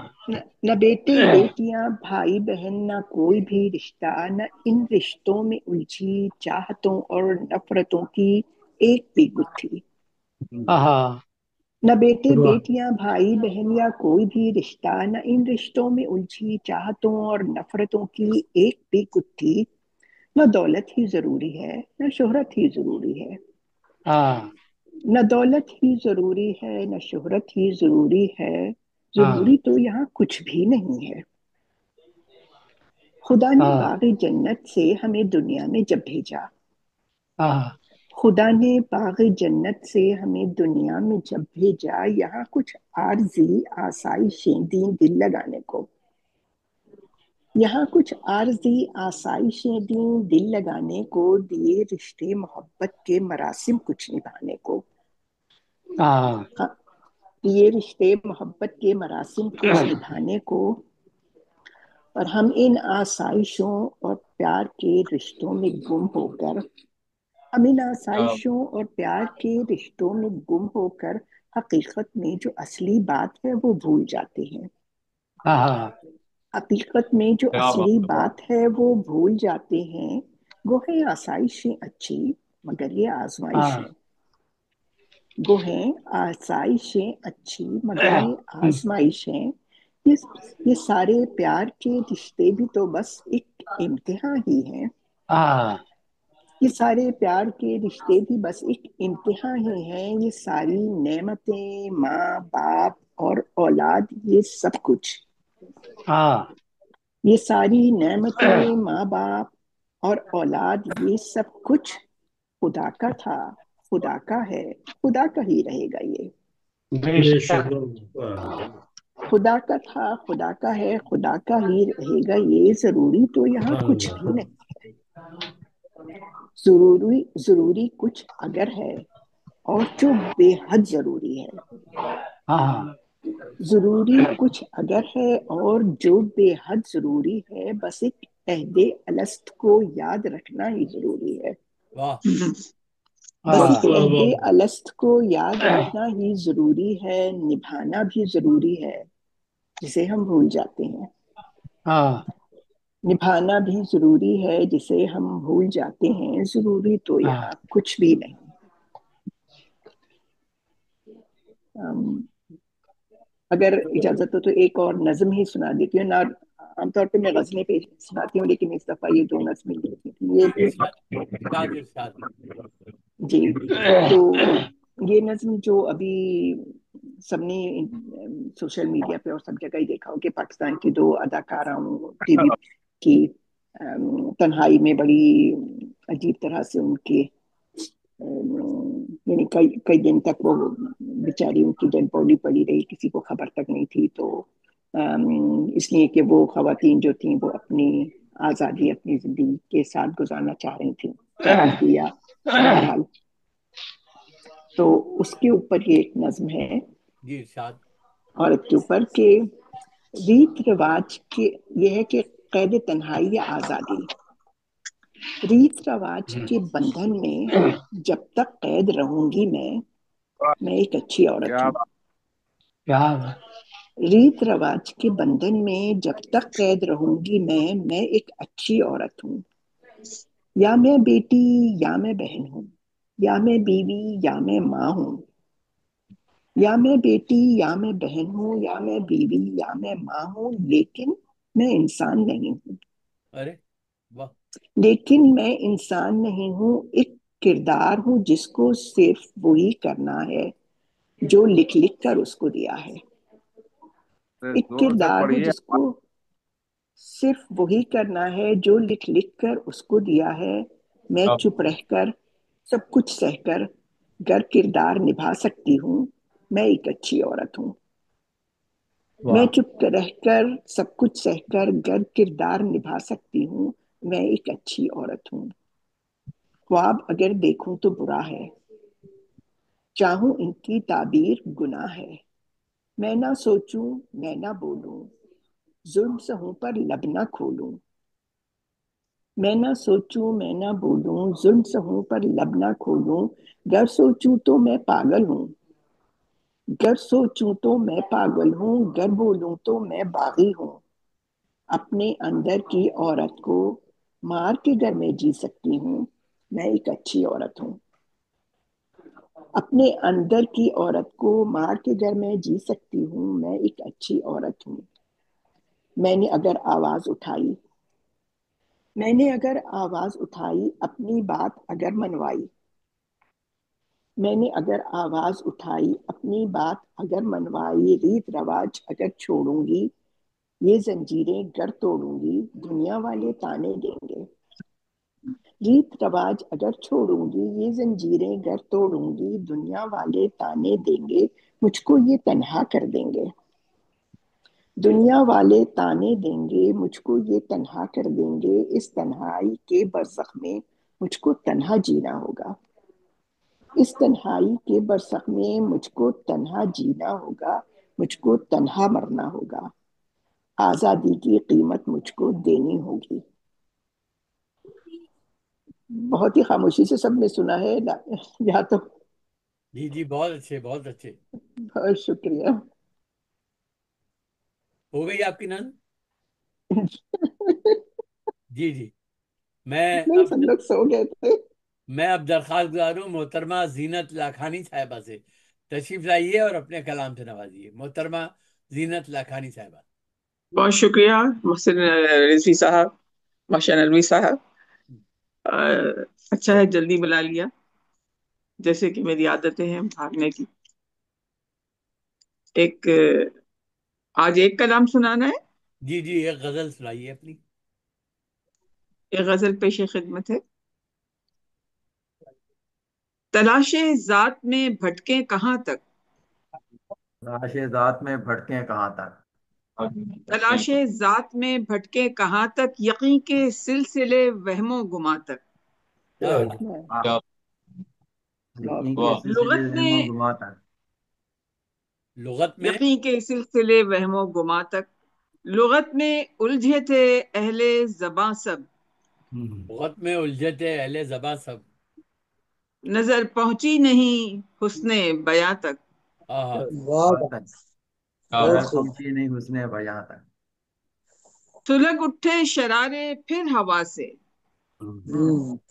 نہ بیٹے بیٹیاں بھائی بہن نہ کوئی بھی رشتہ، نہ ان رشتوں میں الجھی چاہتوں اور نفرتوں کی ایک بھی گتھی، ہاں نہ بیٹے بیٹیاں بھائی بہن یا کوئی بھی رشتہ، نہ ان رشتوں میں الجھی چاہتوں اور نفرتوں کی ایک بھی گتھی، نہ دولت ہی ضروری ہے نہ شہرت ہی ضروری ہے، ہاں نہ دولت ہی ضروری ہے نہ شہرت ہی ضروری ہے، ہاں ضروری تو یہاں کچھ بھی نہیں ہے، خدا نے ہاں باغ جنت سے ہمیں دنیا میں جب بھیجا، ہاں خدا نے باغ جنت سے ہمیں دنیا میں جب بھیجا، یہاں کچھ عارضی آسائشیں دیں دل لگانے کو، یہاں کچھ عارضی آسائشیں دیں دل لگانے کو، دیے رشتے محبت کے مراسم کچھ نبھانے کو، ہاں یہ رشتے محبت کے مراسم کچھ نبھانے کو، اور ہم ان آسائشوں اور پیار کے رشتوں میں گم ہو کر، ہم ان آسائشوں اور پیار کے رشتوں میں گم ہو کر حقیقت میں جو اصلی بات ہے وہ بھول جاتے ہیں، ہاں حقیقت میں جو کیا اصلی بات ہے. بات ہے وہ بھول جاتے ہیں، گو ہے آسائشیں اچھی مگر یہ ہاں آزمائشیں، گو ہیں آسائشیں اچھی مگر یہ آزمائشیں، یہ سارے پیار کے رشتے بھی تو بس ایک امتحان ہی ہیں، ہاں یہ سارے پیار کے رشتے بھی بس ایک امتحان ہی ہیں، یہ ساری نعمتیں ماں باپ اور اولاد یہ سب کچھ، ہاں یہ ساری نعمتیں ماں باپ اور اولاد یہ سب کچھ خدا کا تھا خدا کا ہے خدا کا ہی رہے گا، یہ بے شک. خدا کا تھا خدا کا ہے خدا کا ہی رہے گا، یہ ضروری تو یہاں کچھ بھی نہیں ہے، ضروری کچھ اگر ہے اور جو بے حد ضروری ہے، ہاں ضروری کچھ اگر ہے اور جو بے حد ضروری ہے، بس ایک عہد الست کو یاد رکھنا ہی ضروری ہے، واہ بس ہاں ایک عہد الست کو یاد رکھنا ہی ضروری ہے، نبھانا بھی ضروری ہے جسے ہم بھول جاتے ہیں، ہاں نبھانا بھی ضروری ہے جسے ہم بھول جاتے ہیں، ضروری تو ہاں یہاں کچھ بھی نہیں، اگر اجازت ہو تو ایک اور نظم ہی سنا دیتی ہوں، نہ عام طور پہ میں غزلیں پہ سناتی ہوں لیکن اس دفعہ یہ دو نظمیں لکھی تھی یہ، ارشاد ارشاد جی تو یہ نظم جو ابھی سب نے سوشل میڈیا پہ اور سب جگہ ہی دیکھا ہو کہ پاکستان کی دو اداکاراؤں ٹی وی کی تنہائی میں بڑی عجیب طرح سے ان کے یعنی کئی دن تک وہ بیچاری ان کی ڈیڈ باڈی پڑی رہی، کسی کو خبر تک نہیں تھی، تو اس لیے کہ وہ خواتین جو تھیں وہ اپنی آزادی اپنی زندگی کے ساتھ گزارنا چاہ رہی تھی یا بہرحال، تو اس کے اوپر یہ ایک نظم ہے جی ارشاد عورت کے اوپر کہ ریت رواج کے یہ ہے کہ قید تنہائی یا آزادی، ریت رواج کے بندھن میں جب تک قید رہوں گی میں ایک اچھی عورت کیا ہوں، بات. کیا ریت رواج کے بندھن میں جب تک قید رہوں گی میں ایک اچھی عورت ہوں، یا میں بیٹی یا میں بہن ہوں، یا میں بیوی یا میں ماں ہوں، یا میں بیٹی یا میں بہن ہوں، یا میں بیوی یا میں ماں ہوں، لیکن میں انسان نہیں ہوں، ارے واہ لیکن میں انسان نہیں ہوں، ایک کردار ہوں جس کو صرف وہی کرنا ہے جو لکھ لکھ کر اس کو دیا ہے، ایک زور سے کردار ہوں پڑھیے. جس کو صرف وہی کرنا ہے جو لکھ لکھ کر اس کو دیا ہے، میں چپ رہ کر سب کچھ سہ کر گر کردار نبھا سکتی ہوں میں ایک اچھی عورت ہوں. میں واہ چپ رہ کر سب کچھ سہ کر گر کردار نبھا سکتی ہوں میں ایک اچھی عورت ہوں. خواب اگر دیکھوں تو برا ہے، چاہوں ان کی تعبیر گناہ ہے. میں نہ سوچوں میں نہ بولوں، ظلم سہوں پر لب نہ کھولوں. میں نہ سوچوں میں نہ بولوں، ظلم سہوں پر لب نہ کھولوں. گر سوچوں تو میں پاگل ہوں، گر سوچوں تو میں پاگل ہوں، گر بولوں تو میں باغی ہوں. اپنے اندر کی عورت کو مار کے گر میں جی سکتی ہوں میں ایک اچھی عورت ہوں. اپنے اندر کی عورت کو مار کے گر میں جی سکتی ہوں میں ایک اچھی عورت ہوں. میں نے اگر آواز اٹھائی، میں نے اگر آواز اٹھائی، اپنی بات اگر منوائی. میں نے اگر آواز اٹھائی، اپنی بات اگر منوائی. ریت رواج اگر چھوڑوں گی، یہ زنجیریں گر توڑوں گی، دنیا والے تانے دیں گے. ریت رواج اگر چھوڑوں گی، یہ زنجیریں گر توڑوں گی، دنیا والے تانے دیں گے، مجھ کو یہ تنہا کر دیں گے. دنیا والے تانے دیں گے، مجھ کو یہ تنہا کر دیں گے. اس تنہائی کے برزخ میں مجھ کو تنہا جینا ہوگا. اس تنہائی کے برزخ میں مجھ کو تنہا جینا ہوگا، مجھ کو تنہا مرنا ہوگا. آزادی کی قیمت مجھ کو دینی ہوگی. بہت ہی خاموشی سے سب نے سنا ہے یا تو؟ جی جی، بہت اچھے بہت اچھے. بہت شکریہ. ہو گئی آپ کی نظم؟ جی جی. میں نہیں، اب سب لوگ سو گئے تھے. میں اب درخواست گزار ہوں محترمہ زینت لاکھانی صاحبہ سے تشریف لائیے اور اپنے کلام سے نوازیے. محترمہ زینت لاکھانی صاحبہ. بہت شکریہ محسن رضوی صاحب، ماشاء نلوی صاحب. اچھا ہے جلدی بلا لیا، جیسے کہ میری عادتیں ہیں بھاگنے کی. آج ایک کلام سنانا ہے. جی جی، ایک غزل سنائیے اپنی. ایک غزل پیش خدمت ہے. تلاش ذات میں بھٹکیں کہاں تک، تلاش ذات میں بھٹکیں کہاں تک، تلاش ذات میں بھٹکیں کہاں تک، یقین کے سلسلے وہم و گما تک. یقین کے سلسلے لغت وہم میں و گما تک، لغت میں یقین کے سلسلے وہم و گما تک. لغت میں الجھے تھے اہل زباں سب، لغت میں الجھے تھے اہل زباں سب. نظر پہنچی نہیں حسن بیاں تک. آہا. بہت اچھا. نظر پہنچی نہیں حسن بیاں تک. سلگ اٹھے شرارے پھر ہوا سے،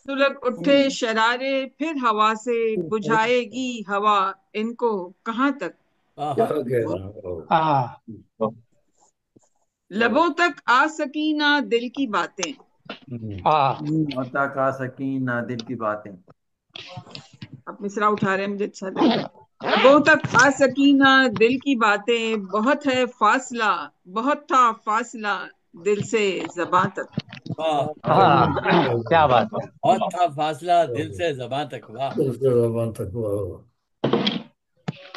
سلگ اٹھے شرارے پھر ہوا سے، بجھائے گی ہوا ان کو کہاں تک. آہا. لبوں تک آ سکی نہ دل کی باتیں، عطا کا سکین نہ دل کی باتیں. آپ مصرع اٹھا رہے ہیں، مجھے اچھا لگ رہا ہے. لبوں تک آ سکی نہ دل کی باتیں، بہت ہے فاصلہ بہت تھا فاصلہ دل سے زباں تک. واہ، کیا بات ہے. بہت تھا فاصلہ دل سے زباں تک. واہ. بہت اچھا.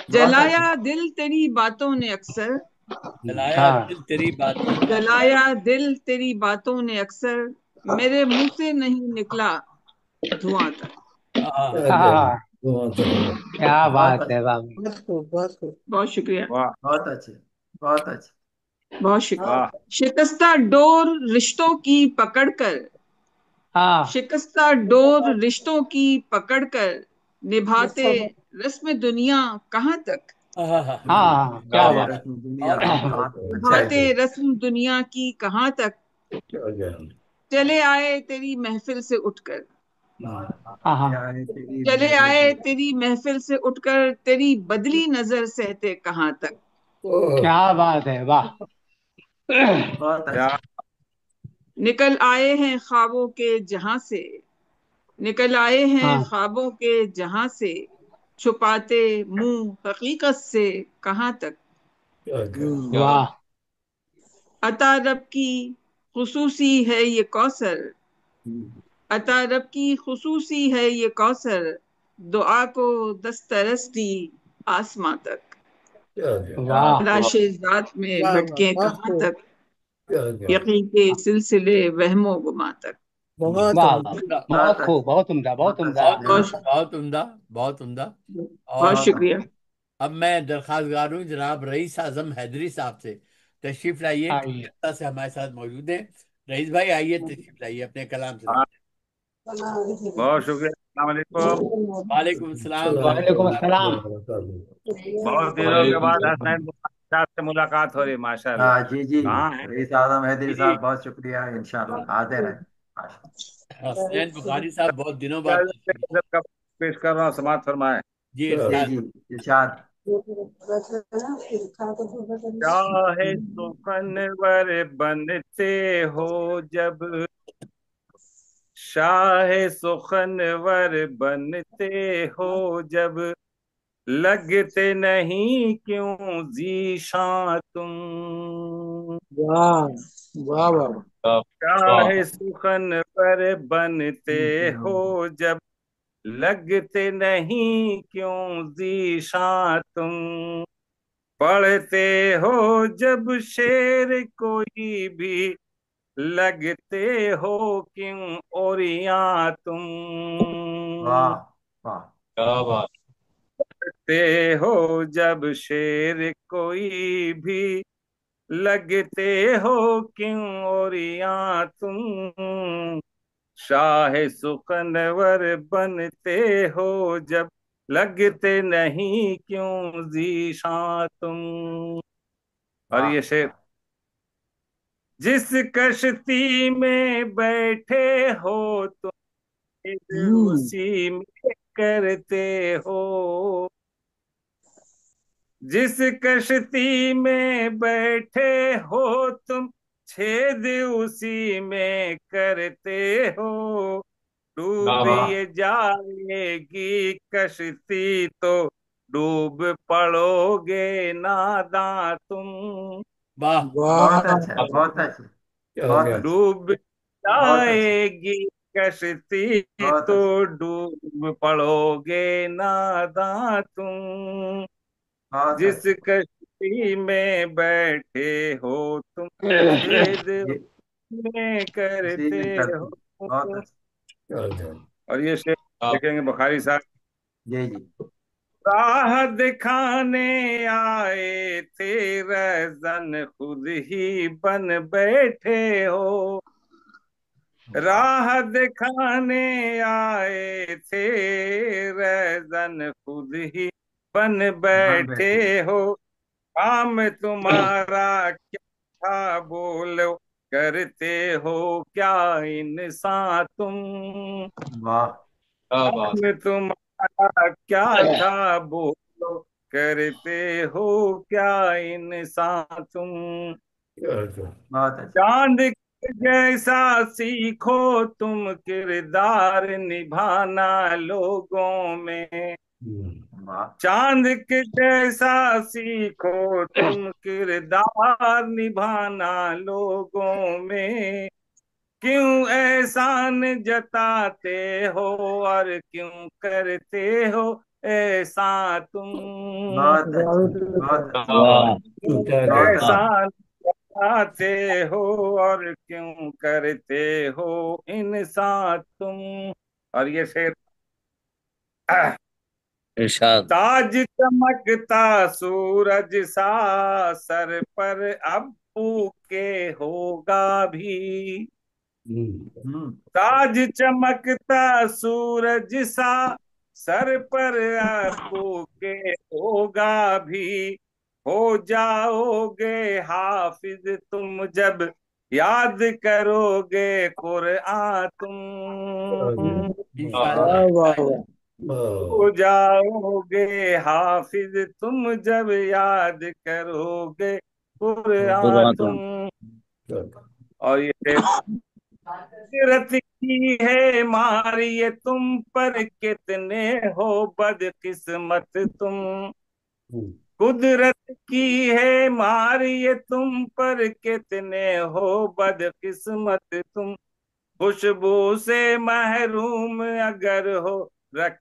جلایا دل تیری باتوں نے اکثر، جلایا دل تیری باتوں نے. جلایا دل تیری باتوں نے اکثر، میرے منہ سے نہیں نکلا دھواں تک. آہا. کیا بہت بات ہے. اچھا. بہت شکریہ. بہت اچھے. بہت اچھے. بہت شکریہ. شکستہ ڈور رشتوں کی پکڑ کر، شکستہ ڈور رشتوں کی پکڑ کر، نبھاتے رسم دنیا کہاں تک. آہا. کیا نبھاتے بات. رسم دنیا کی کہاں تک. اچھا ہے. نبھاتے رسم دنیا کی کہاں تک. چلے آئے تیری محفل سے اٹھ کر، چلے آئے تیری چلے محفل آئے سے. تیری محفل سے اٹھ کر، تیری بدلی نظر سہتے کہاں تک. کیا بات ہے. واہ. بہت اچھا. نکل آئے ہیں خوابوں کے جہاں سے، نکل آئے ہیں خوابوں کے جہاں سے، چھپاتے منہ حقیقت سے کہاں تک. واہ. عطا رب کی خصوصی ہے یہ کوثر، عطا رب کی خصوصی ہے یہ کوثر، دعا کو دسترس دی آسماں تک، واہ تلاش ذات میں واہ واہ بھٹکیں بہت کہاں خوب تک، یقین کے سلسلے وہم و گما تک۔ بہت واہ عمدہ۔ عمدہ، بہت خوب، بہت عمدہ، بہت بہت عمدہ۔ اچھا، بہت جی، عمدہ، بہت عمدہ، بہت عمدہ۔ اور بہت شکریہ۔ اب میں درخواست گار ہوں جناب رئیس اعظم حیدری صاحب سے تشریف لائیے، آئیے کلکتہ سے ہمارے ساتھ موجود ہیں۔ رئیس بھائی آئیے، تشریف لائیے، اپنے کلام سے ہاں، بہت شکریہ، السلام علیکم۔ وعلیکم السلام ورحمۃ وعلیکم اللہ السلام۔ بہت دنوں کے بعد حسنین صاحب سے ملاقات ہو رہی، ماشاء اللہ۔ جی جی، کہاں ہیں؟ رئیس اعظم حیدری جی، صاحب بہت شکریہ، انشاءاللہ حاضر ہیں۔ حسنین بخاری صاحب بہت دنوں بعد تشریف لائے۔ کا پیش کر رہا ہوں، سماعت فرمائے۔ جی جی ارشاد۔ جی، ارشاد۔ چاہے سخنور بنتے ہو جب، شاہ سخنور بنتے ہو جب، لگتے نہیں کیوں ذیشاں تم، واہ واہ واہ۔ شاہ سخنور بنتے ہو جب، لگتے نہیں کیوں ذیشاں تم، پڑھتے ہو جب شعر کوئی بھی، لگتے ہو کیوں اوریاں تم، واہ واہ، کیا بات۔ لگتے ہو جب شعر کوئی بھی، لگتے ہو کیوں اوریاں تم، شاہ سخنور بنتے ہو جب، لگتے نہیں کیوں ذیشاں تم۔ اور یہ شعر، جس کشتی میں بیٹھے ہو تم، اسی میں کرتے ہو، جس کشتی میں بیٹھے ہو تم، چھید اسی میں کرتے ہو، ڈوب یہ جائے گی کشتی تو، ڈوب پڑو گے ناداں تم، واہ، بہت اچھا، بہت اچھا، بہت اچھا، ڈوب بہت اچھا، جائے گی کشتی بہت تو، اچھا، ڈوب پڑو گے ناداں تم، بہت جس اچھا۔ کشتی میں بیٹھے ہو تم، چھید یہ میں اسی کرتے میں کرتے، بہت ہو۔ اچھا۔ اور یہ شعر دیکھیں گے بخاری صاحب، جی جی، راہ دکھانے آئے تھے رہزن، خود ہی بن بیٹھے ہو، راہ دکھانے آئے تھے رہزن، خود ہی بن بن بیٹھے، بیٹھے ہو، کام تمہارا کیا تھا بولو، کرتے ہو کیا انسان تم، واہ، کیا بات۔ کام تمہارا کیا تھا بولو، کرتے ہو کیا انسان تم، بہت اچھا، چاند کے جیسا سیکھو تم کردار نبھانا لوگوں میں، واہ، چاند کے جیسا سیکھو تم کردار نبھانا لوگوں میں، کیوں احسان جتاتے ہو اور کیوں کرتے ہو احسان تم، بہت اچھا، بہت اچھا، واہ بہت اچھا، احسان جتاتے ہو اور کیوں کرتے ہو انسان تم۔ اور یہ شعر، ارشاد۔ تاج چمکتا سورج سا سر پر ابو کے ہوگا بھی، تاج چمکتا سورج سا سر پر ابو کے ہوگا بھی، ہو جاؤ گے حافظ تم جب یاد کرو گے قرآن تم، انشاءاللہ، واہ واہ انشاءاللہ۔ واہ۔ ہو جاؤ گے حافظ تم جب یاد کرو گے قرآن قرآن تم۔ اور یہ قدرت کی ہے مار یہ تم پر، کتنے ہو بد قسمت تم، قدرت کی ہے مار یہ تم پر، کتنے ہو بد قسمت تم، خوشبو سے محروم اگر ہو رکھ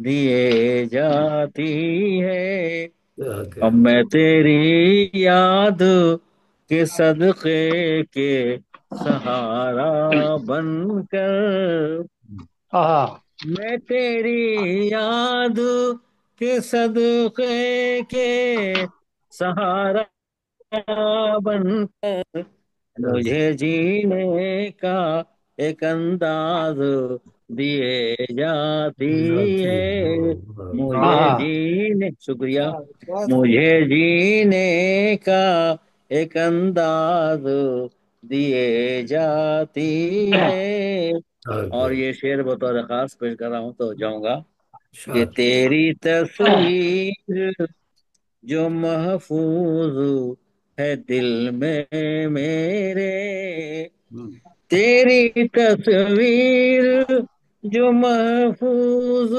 دیے جاتی ہے، اب میں تیری یاد کے صدقے کے سہارا بن کر، میں تیری یاد کے صدقے کے سہارا بن کر، مجھے جینے کا ایک انداز دیے جاتی ہے، مجھے جینے، شکریہ، مجھے جینے کا ایک انداز دیے جاتی ہے۔ اور یہ شعر بطور خاص پیش کر رہا ہوں تو جاؤں گا کہ تیری تصویر جو محفوظ ہے دل میں میرے، تیری تصویر جو محفوظ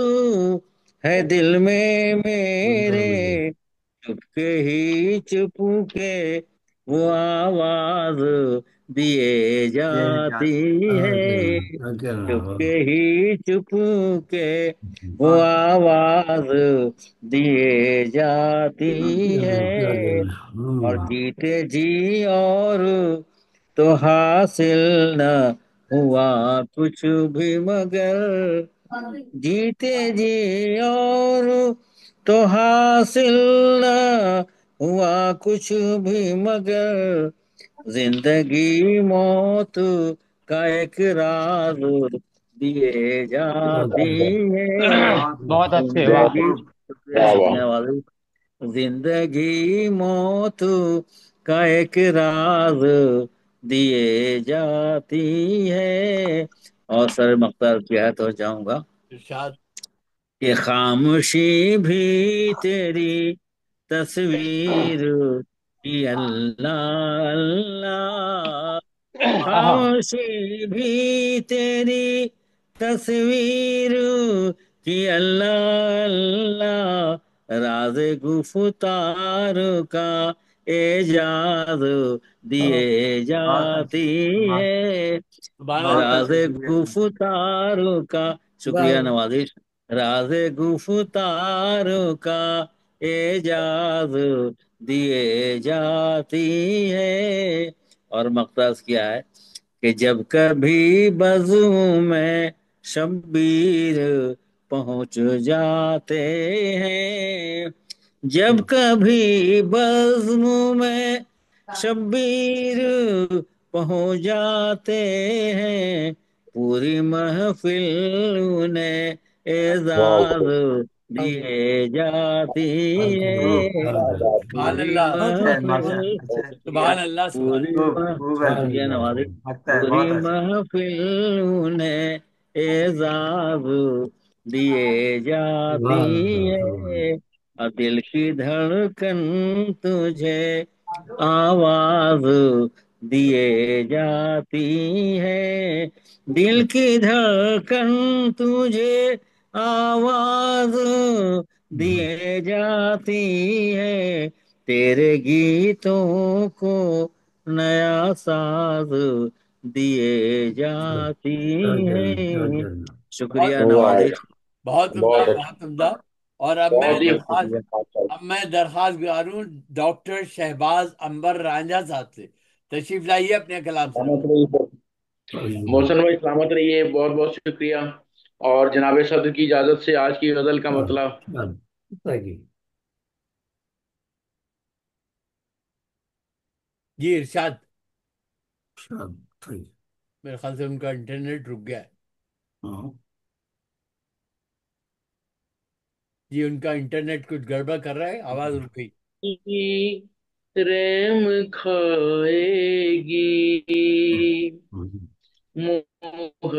ہے دل میں میرے، چپکے ہی چپکے وہ آواز دیے جاتی ہے، چپکے ہی چپکے وہ آواز دیے جاتی ہے، اور جیتے جی اور تو حاصل نہ ہوا کچھ بھی مگر، جیتے جی اور تو حاصل نہ ہوا کچھ بھی مگر، زندگی موت کا ایک راز دیے جاتی ہے، بہت اچھے، زندگی، شکریہ والد، زندگی موت کا ایک راز دیے جاتی ہے۔ اور سر مختار کی ہے تو جاؤں گا ارشاد۔ کہ خاموشی بھی تیری تصویر کی اللہ اللہ، خاموشی بھی تیری تصویر کی اللہ اللہ، راز گفتار کا اعجاز دیے جاتی ہے، راز گفتار کا، شکریہ نوازش، راز گفتار کا اعجاز دیے جاتی ہے۔ اور مقصد کیا ہے کہ جب کبھی بزم میں شبیر پہنچ جاتے ہیں، جب کبھی بزم میں شبیر پہنچ جاتے ہیں، پوری محفل انہیں اعزاز دیے جاتی ہے، سبحان پوری اللہ، محفل، سبحان اللہ، سبحان پوری شکریہ نوازی، ہے پوری بہت اچھا۔ محفل انہیں اعزاز دیے جاتی ہے، اور دل کی دھڑکن تجھے آواز دیے جاتی ہے، دل کی دھڑکن تجھے آواز دیے جاتی ہے، تیرے گیتوں کو نیا ساز دیے جاتی ہے۔ بہت شکریہ نوازش، بہت عمدہ، بہت اچھا، بہت عمدہ۔ اور بہت شکریہ خاص اب میں درخواست گزار ہوں ڈاکٹر شہباز انور رانجھا صاحب سے، تشریف لائیے، اپنے کلام سلامت سنائیے۔ رہیے محسن بھائی، سلامت رہیے، بہت بہت شکریہ۔ اور جناب صدر کی اجازت سے آج کی غزل کا مطلب، جی ارشاد۔ میرے خیال سے ان کا انٹرنیٹ رک گیا ہے، جی ان کا انٹرنیٹ کچھ گڑبڑ کر رہا ہے، آواز رک گئی۔ رحم کھائے گی محبت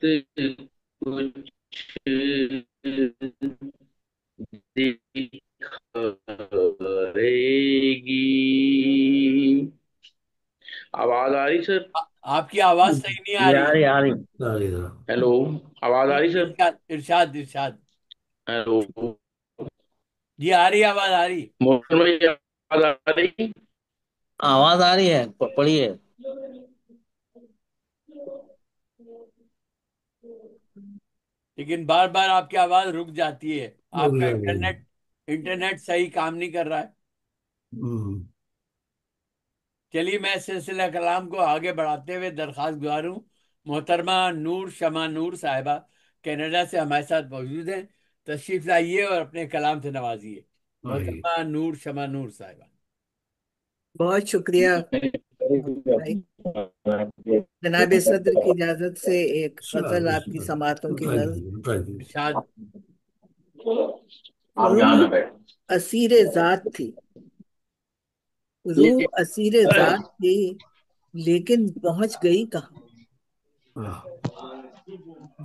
کچھ دکھائے گی۔ آواز آ رہی سر؟ آپ کی آواز صحیح نہیں آ رہی ہے۔ یار ہیلو، آواز آ رہی سر؟ ارشاد ارشاد۔ ہیلو جی آ رہی، آواز آ رہی۔ محسن بھائی، آواز آ رہی؟ آواز آ رہی ہے، پڑھیے۔ لیکن بار بار آپ کی آواز رک جاتی ہے. آپ کا انٹرنیٹ صحیح کام نہیں کر رہا ہے. چلیے میں سلسلہ کلام کو آگے بڑھاتے ہوئے درخواست گزار ہوں محترمہ نور شمع نور صاحبہ کینیڈا سے ہمارے ساتھ موجود ہیں. تشریف لائیے اور اپنے کلام سے نوازیے. محترمہ نور شمع نور صاحبہ. بہت شکریہ بھائی. جناب صدر کی اجازت سے ایک غزل آپ کی سماعتوں کی نظر. روح اسیر ذات تھی، روح اسیر ذات تھی لیکن پہنچ گئی کہاں.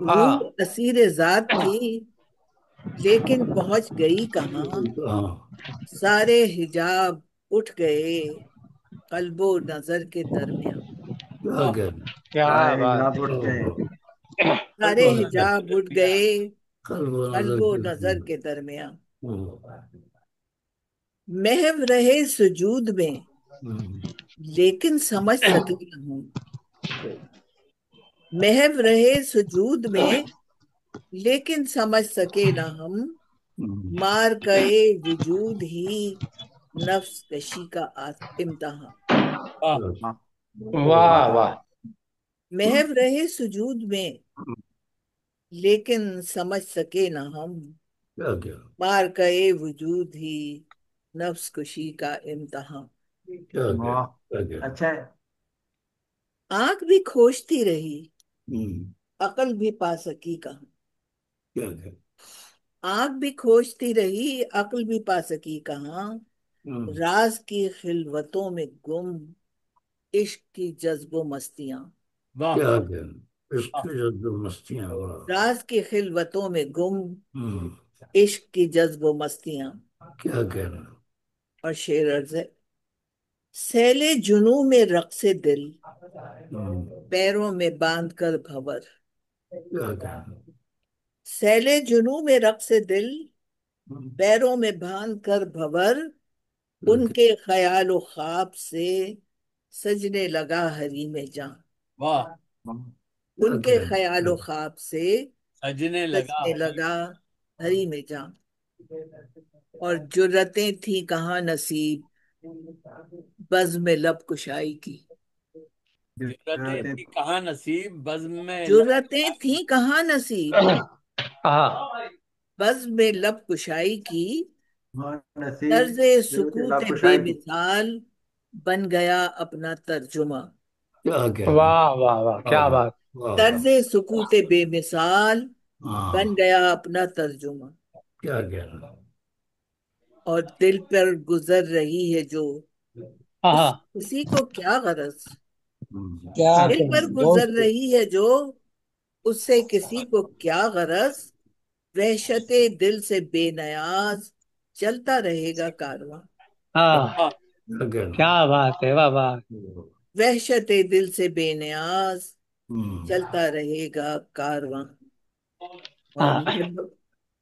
روح اسیر ذات تھی لیکن پہنچ گئی کہاں. سارے حجاب اٹھ گئے قلب و نظر کے درمیان. سارے حجاب اٹھ گئے قلب و نظر کے درمیان. محو رہے سجود میں لیکن سمجھ سکے نہ ہوں. محو رہے سجود میں لیکن سمجھ سکے نہ ہم. مار کئے وجود ہی نفس کشی کا امتحان. واہ واہ. محو رہے سجود میں لیکن سمجھ سکے نہ ہم. مار کئے وجود ہی نفس کشی کا امتحان. اچھا. آنکھ بھی کھوجتی رہی عقل بھی پا سکی کہاں. آنکھ بھی کھوجتی رہی عقل بھی پا سکی کہاں. راز کی خلوتوں میں گم عشق کی جذب و مستیاں. راز کی خلوتوں میں گم عشق کی جذب و مستیاں. اور شعر عرض ہے. سیل جنوں میں رقص دل پیروں میں باندھ کر بھور. سیل جنوں میں رقص دل پیروں میں باندھ کر بھور. ان کے خیال و خواب سے سجنے لگا حریم جاں. ان کے خیال و خواب سے سجنے لگا حریم جاں. اور جرتیں تھیں کہاں نصیب بزم لب کشائی کی. جرتیں تھیں کہاں نصیب بزم میں جرتیں تھیں کہاں نصیب بزم لب کشائی کی. طرز سکوت بے مثال بن گیا اپنا ترجمہ. واہ واہ واہ کیا بات. طرز سکوت بے مثال بن گیا اپنا ترجمہ. اور دل پر گزر رہی ہے جو کسی کو کیا غرض. دل پر گزر رہی ہے جو اس سے کسی کو کیا غرض. وحشت دل سے بے نیاز چلتا رہے گا کارواں. کیا بات ہے. واہ واہ. وحشت دل سے بے نیاز چلتا رہے گا کارواں.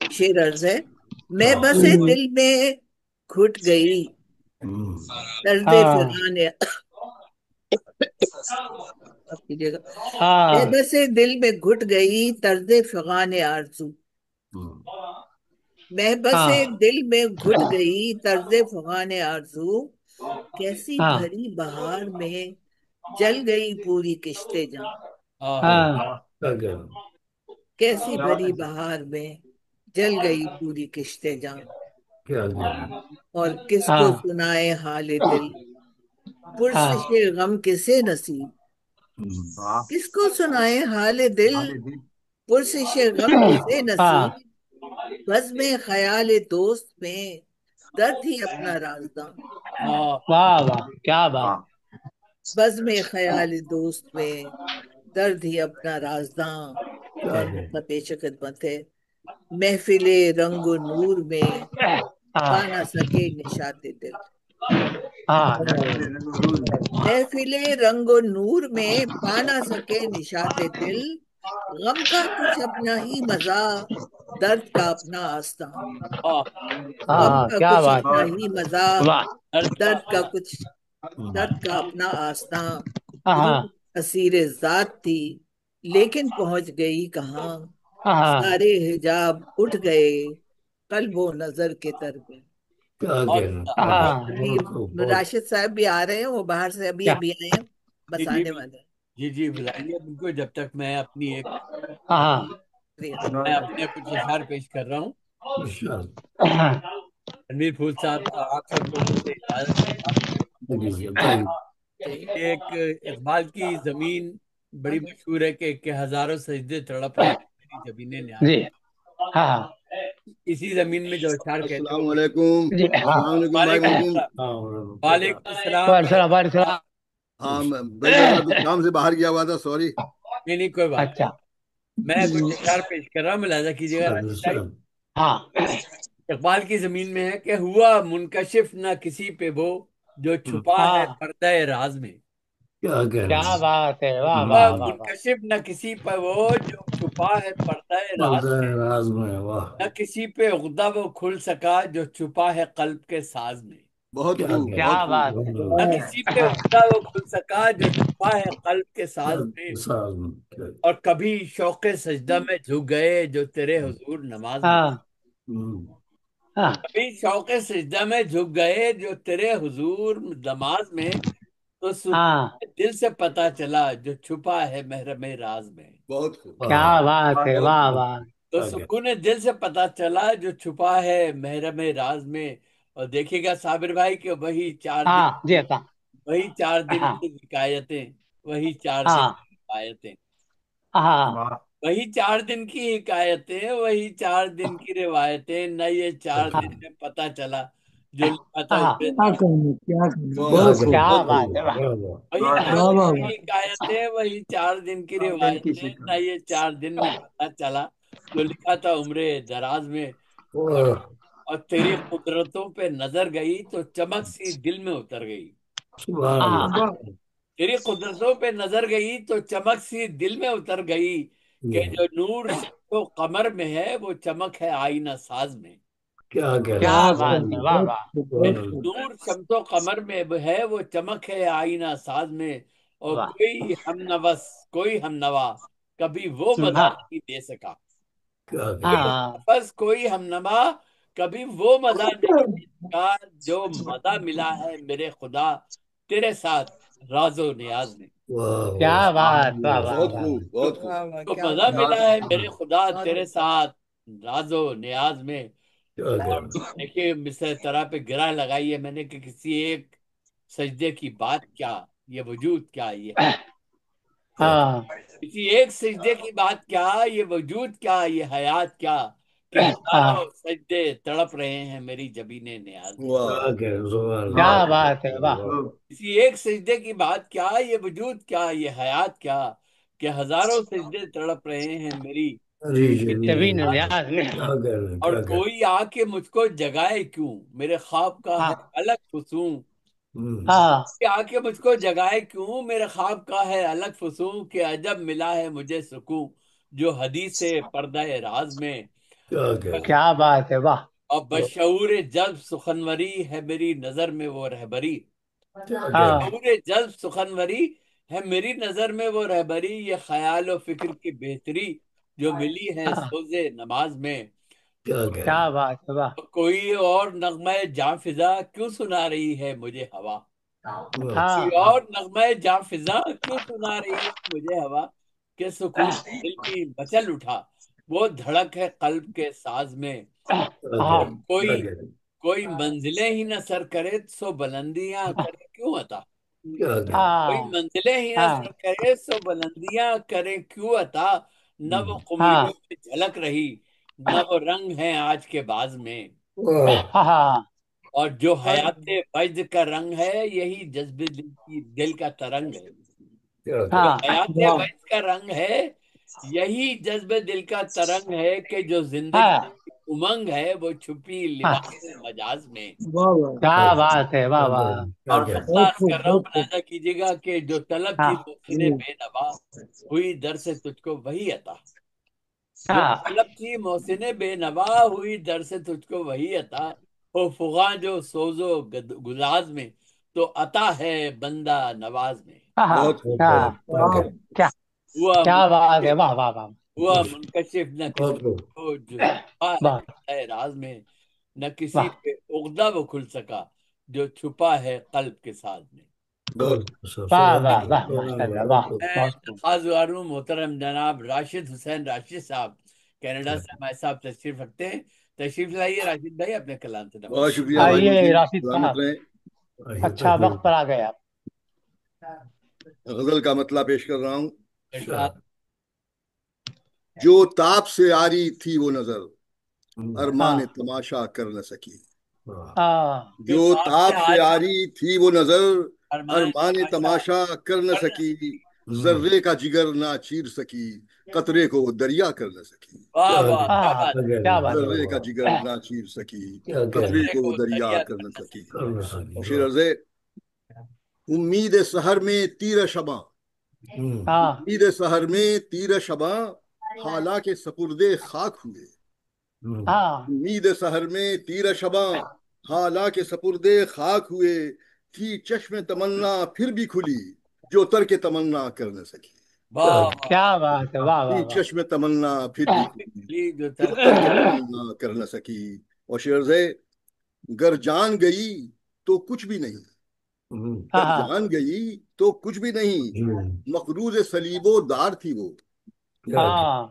شعر عرض ہے. میں بس دل میں گھٹ گئی درد فغان میں بس دل میں گھٹ گئی طرز فغان آرزو. میں بس دل میں گھٹ گئی طرز فغان آرزو. کیسی بھری بہار میں جل گئی پوری کشتے جاں. کیسی بھری بہار میں جل گئی پوری کشتے جاں. اور کس کو سنائے حال دل پرسش غم کسے نصیب. کس کو سنائے حال دل پرسش غم کسے نصیب. بزم خیال دوست میں درد ہی اپنا رازداں. واہ واہ کیا بات. بزم خیال دوست میں درد ہی اپنا رازداں. اور پیش خدمت ہے. محفل رنگ و نور میں پا نہ سکے نشاط دل. محفل رنگ و نور میں پا نہ سکے نشاط دل. غم کا کچھ اپنا ہی مزہ درد کا اپنا آستاں. غم کا کچھ اپنا ہی مزہ درد کا اپنا آستاں. روح اسیر ذات تھی لیکن پہنچ گئی کہاں. سارے حجاب اٹھ گئے قلب و نظر کے تر پہ. ابھی راشد صاحب بھی آ رہے ہیں، وہ باہر سے ابھی ابھی آئے ہیں، بس آنے والے ہیں. جی بلائیے ان کو، جب تک میں اپنی ایک شکریہ. میں اپنے کچھ اشعار پیش کر رہا ہوں. تنویر پھول صاحب آپ سب لوگوں سے ایک اقبال کی زمین بڑی مشہور ہے کہ ہزاروں سجدے تڑپ رہے ہیں میری جبینے نیاز. اسی زمین میں جو اشعار کہتے السلام علیکم. السلام علیکم بھائی ممکن. وعلیکم السلام. ہاں بھائی ذرا کام سے باہر گیا ہوا تھا، سوری. نہیں کوئی بات. میں کچھ اشعار پیش کر رہا ہوں، ملاحظہ کیجیے گا راشد بھائی. اقبال کی زمین میں ہے کہ ہوا منکشف نہ کسی پہ وہ جو چھپا ہے پردہ راز میں. کیا بات ہے، واہ ہوا واہ واہ. منکشف نہ کسی پہ وہ جو چھپا ہے پردہ راز میں. نہ کسی پہ عقدہ وہ کھل سکا جو چھپا ہے قلب کے ساز میں. بہت خوب، کیا بہت بات خوب. ہے. نہ کسی پہ عقدہ وہ کھل سکا جو چھپا ہے قلب کے ساز میں. اور کبھی شوق سجدہ میں جھک گئے جو تیرے حضور نماز میں. کبھی شوق سجدہ میں جھک گئے جو تیرے حضور نماز میں. تو سکون دل سے پتہ چلا جو چھپا ہے محرم راز میں. بہت خوب. کیا بات ہے، بہت واہ خوب. واہ. تو سکون دل سے پتہ چلا جو چھپا ہے محرم راز میں. اور دیکھیے گا صابر بھائی کہ وہی چار دن کی حکایتیں، وہی چار دن کی روایتیں، وہی 4 دن کی حکایتیں، وہی 4 دن کی روایتیں. نہ یہ 4 دن میں پتہ چلا جو لکھا تھا اس پہ. کیا بات ہے، وہی 4 دن کی حکایتیں، وہی 4 دن کی روایتیں. نہ یہ 4 دن میں پتہ چلا جو لکھا تھا عمر دراز میں. اور تیری قدرتوں پہ نظر گئی تو چمک سی دل میں اتر گئی. تیری قدرتوں پہ نظر گئی تو چمک سی دل میں اتر گئی کہ جو نور شمس و قمر میں ہے وہ چمک ہے آئینہ ساز میں. کیا بات ہے، واہ واہ. نور شمس و قمر میں ہے وہ چمک ہے آئینہ ساز میں. اور کوئی ہم نوا کبھی وہ مزہ نہیں دے سکا. بس کوئی ہم نوا کبھی وہ مزہ نہیں دے سکا جو مزہ ملا ہے میرے خدا تیرے ساتھ راز و نیاز میں. کیا بات، واہ واہ. بہت خوب، بہت خوب. تو مزہ ملا ہے میرے خدا تیرے ساتھ راز و نیاز میں. اور دیکھیے مثل طرح پہ گرہ لگائی ہے میں نے کہ کسی ایک سجدے کی بات کیا، یہ وجود کیا، یہ کسی ایک سجدے کی بات کیا، یہ وجود کیا، یہ حیات کیا کہ ہزاروں سجدے تڑپ رہے ہیں میری جبینے نیاز میں. کیا بات ہے، واہ. کسی ایک سجدے کی بات کیا، یہ وجود کیا، یہ حیات کیا کہ ہزاروں سجدے تڑپ رہے ہیں میری. اور کوئی آ کے مجھ کو جگائے کیوں، میرے خواب کا ہے الگ فسون. آ کے مجھ کو جگائے کیوں، میرے خواب کا ہے الگ فسون. کہ عجب ملا ہے مجھے سکون جو حدیث پردہ راز میں. کیا بات ہے، واہ. اور بشعور جذب سخنوری ہے میری نظر میں وہ رہبری. بشعور جذب سخنوری ہے میری نظر میں وہ رہبری. یہ خیال و فکر کی بہتری جو ملی ہے سوز نماز میں. کیا بات ہے، واہ. کوئی اور نغمہ جاں فضا کیوں سنا رہی ہے مجھے ہوا. کوئی اور نغمہ جاں فضا کیوں سنا رہی ہے مجھے ہوا. کہ سکون دل کی مچل اٹھا وہ دھڑک ہے قلب کے ساز میں. کوئی منزلیں ہی نہ سر کرے سو بلندیاں کرے کیوں عطا. کوئی منزلیں ہی نہ سر کرے سو بلندیاں کرے کیوں عطا. نہ وہ قمیروں میں جھلک رہی نہ وہ رنگ ہیں آج کے باز میں. اور جو حیات وجد کا رنگ ہے یہی جذب دل کا ترنگ ہے. جو حیات وجد کا رنگ ہے یہی جذب دل کا ترنگ ہے. کہ جو زندگی کی امنگ ہے وہ چھپی لباس مجاز میں. کیا بات ہے، واہ واہ. اور خطاط کر رہا ہوں، ملاحظہ کیجیے گا کہ جو طلب تھی محسن بے نوا ہوئی در سے تجھ کو وہی عطا. جو طلب تھی محسن بے نوا ہوئی در سے تجھ کو وہی عطا. ہو فغاں جو سوز و گداز میں تو عطا ہے بندہ نواز میں. کیا بات ہے، واہ واہ واہ. ہوا منکشف نہ کسی کو جو چھپا ہے راز میں، نہ کسی پہ عقدہ وہ کھل سکا جو چھپا ہے قلب کے ساز میں۔ خاص محترم جناب راشد حسین راشد صاحب کینیڈا سے ہمارے صاحب تشریف رکھتے ہیں، تشریف لائیے راشد بھائی اپنے کلام سے۔ بہت شکریہ آئیے راشد صاحب، اچھا وقت پر آ گئے آپ۔ غزل کا مطلب پیش کر رہا ہوں۔ جو تاب سے آری تھی وہ نظر، ارمان تماشا کر نہ سکی۔ جو تاب سے آری تھی وہ نظر، ارمان تماشا کر نہ سکی۔ ذرے کا جگر نہ چیر سکی، قطرے کو دریا کر نہ سکی۔ ذرے کا جگر نہ چیر سکی، قطرے کو دریا کر نہ سکی۔ شیر عرض ہے، امید سحر میں تیر شباں، امید سحر میں تیر شباں، حالانکہ سپردے خاک ہوئے۔ امید سحر میں تیر شباں، حالانکہ سپردے خاک ہوئے۔ تھی چشم تمنا پھر بھی کھلی، جو ترک تمنا کر نہ سکی۔ کیا بات ہے، واہ تھی چشم تمنا پھر بھی کھلی، جو ترک تمنا کر نہ سکی۔ اور شعر ہے، گر جان گئی تو کچھ بھی نہیں، گر جان گئی تو کچھ بھی نہیں، مقروض صلیب و دار تھی وہ۔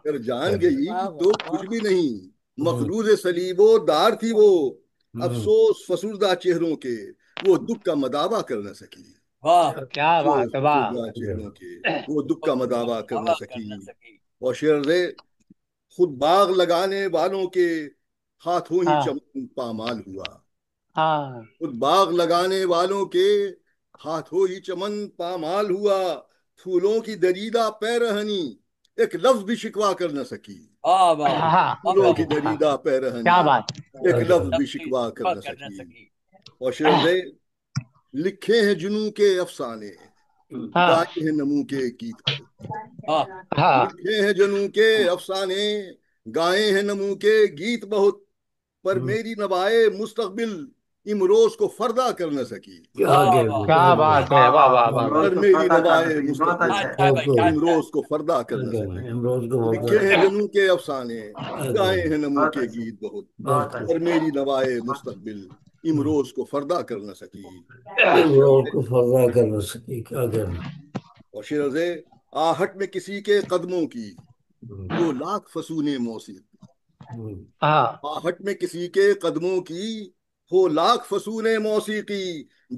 گر جان گئی تو کچھ بھی نہیں، مقروض صلیب و دار تھی وہ۔ افسوس فسردہ چہروں کے، وہ دکھ کا مداوع کر نہ سکی۔ کیا بات ہے، واہ، چہروں کے وہ دکھ کا مداوع کر نہ سکی۔ اور شعر ہے، خود باغ لگانے والوں کے ہاتھوں ہی چمن پامال ہوا۔ خود باغ لگانے والوں کے ہاتھوں ہی چمن پامال ہوا۔ پھولوں کی دریدہ پیرہنی، ایک لفظ بھی شکوا کر نہ سکی۔ پھولوں کی دریدہ پیرہنی، ایک لفظ بھی شکوا کر نہ سکی۔ اور شعر ہے، لکھے ہیں جنوں کے افسانے، گائے ہیں نمو کے گیت بہت۔ لکھے ہیں جنوں کے افسانے، گائے ہیں نمو کے گیت بہت، پر میری نوائے مستقبل امروز کو فردا کر نہ سکی۔ کیا بات ہے، واہ واہ واہ، پر میری نوائے مستقبل امروز کو فردا کر نہ سکی۔ لکھے ہیں جنوں کے افسانے، گائے ہیں نمو کے گیت بہت، پر میری نوائے مستقبل امروز کو فردا کر نہ سکی۔ کیا کہنا۔ اور شعر ہے، آہٹ میں کسی کے قدموں کی وہ لاکھ فسونے موسیقی۔ آہٹ میں کسی کے قدموں کی ہو لاکھ فسونے موسیقی،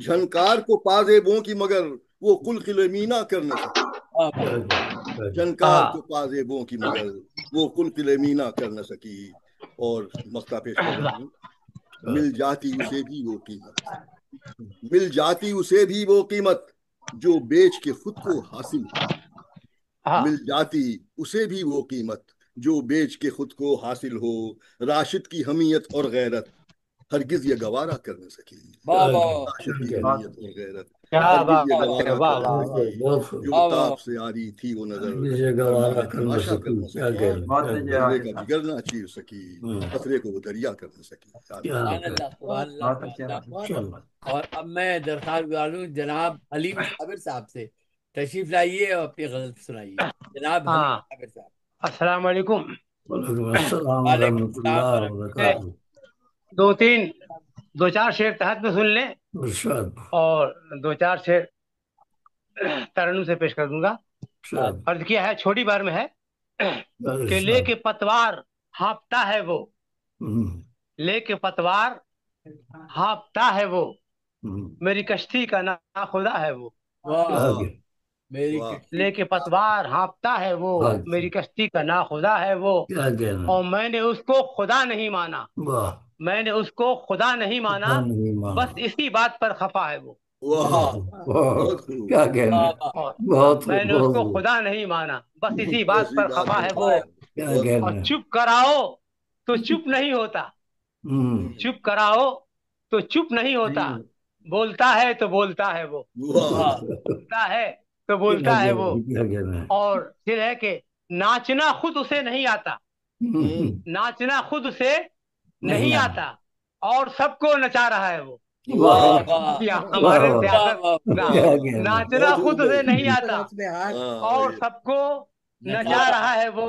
جھنکار کو پازیبوں کی مگر وہ قلقل مینا کر نہ سکی۔ جھنکار کو پازیبوں کی مگر وہ قلقل مینا کر نہ سکی۔ اور مقطع پیش کر رہا ہوں، مل جاتی اسے بھی وہ قیمت، مل جاتی اسے بھی وہ قیمت جو بیچ کے خود کو حاصل ہو۔ مل جاتی اسے بھی وہ قیمت جو بیچ کے خود کو حاصل ہو۔ راشد کی حمیت اور غیرت ہرگز یہ گوارا کر نہ سکی۔ راشد کی حمیت اور غیرت ہرگز یہ گوارا کر نہ سکی۔ جو تاب سے آری تھی وہ نظر، تماشا کر نہ سکی۔ ذرے کا جگر نہ چیر سکی، قطرے کو وہ دریا کر نہ سکی۔ اور اب میں درخواست گزاروں جناب حلیم صابر صاحب سے، تشریف لائیے اور اپنی غزل سنائیے۔ جناب حلیم صابر صاحب، السلام علیکم۔ وعلیکم السلام ورحمۃ اللہ وبرکاتہ۔ دو چار شعر تحت میں سن لیں اور دو چار شعر ترنم سے پیش کر دوں گا۔ عرض کیا ہے، چھوٹی بار میں ہے کہ لے کے پتوار ہانپتا ہے وہ، لے کے پتوار ہانپتا ہے وہ، میری کشتی کا ناخدا ہے وہ۔ لے کے پتوار ہانپتا ہے وہ، میری کشتی کا ناخدا ہے وہ، اور میں نے اس کو خدا نہیں مانا، میں نے اس کو خدا نہیں مانا، بس اسی بات پر خفا ہے وہ۔ کیا کہنا، میں نے اس کو خدا نہیں مانا، بس اسی بات پر خفا ہے وہ۔ اور چپ کراؤ تو چپ نہیں ہوتا، چپ کراؤ تو چپ نہیں ہوتا، بولتا ہے تو بولتا ہے وہ، بولتا ہے تو بولتا ہے وہ۔ اور پھر ہے کہ ناچنا خود اسے نہیں آتا، ناچنا خود اسے نہیں آتا، اور سب کو نچا رہا ہے وہ۔ ہمارے ناچنا خود اسے نہیں آتا اور سب کو نچا رہا ہے وہ۔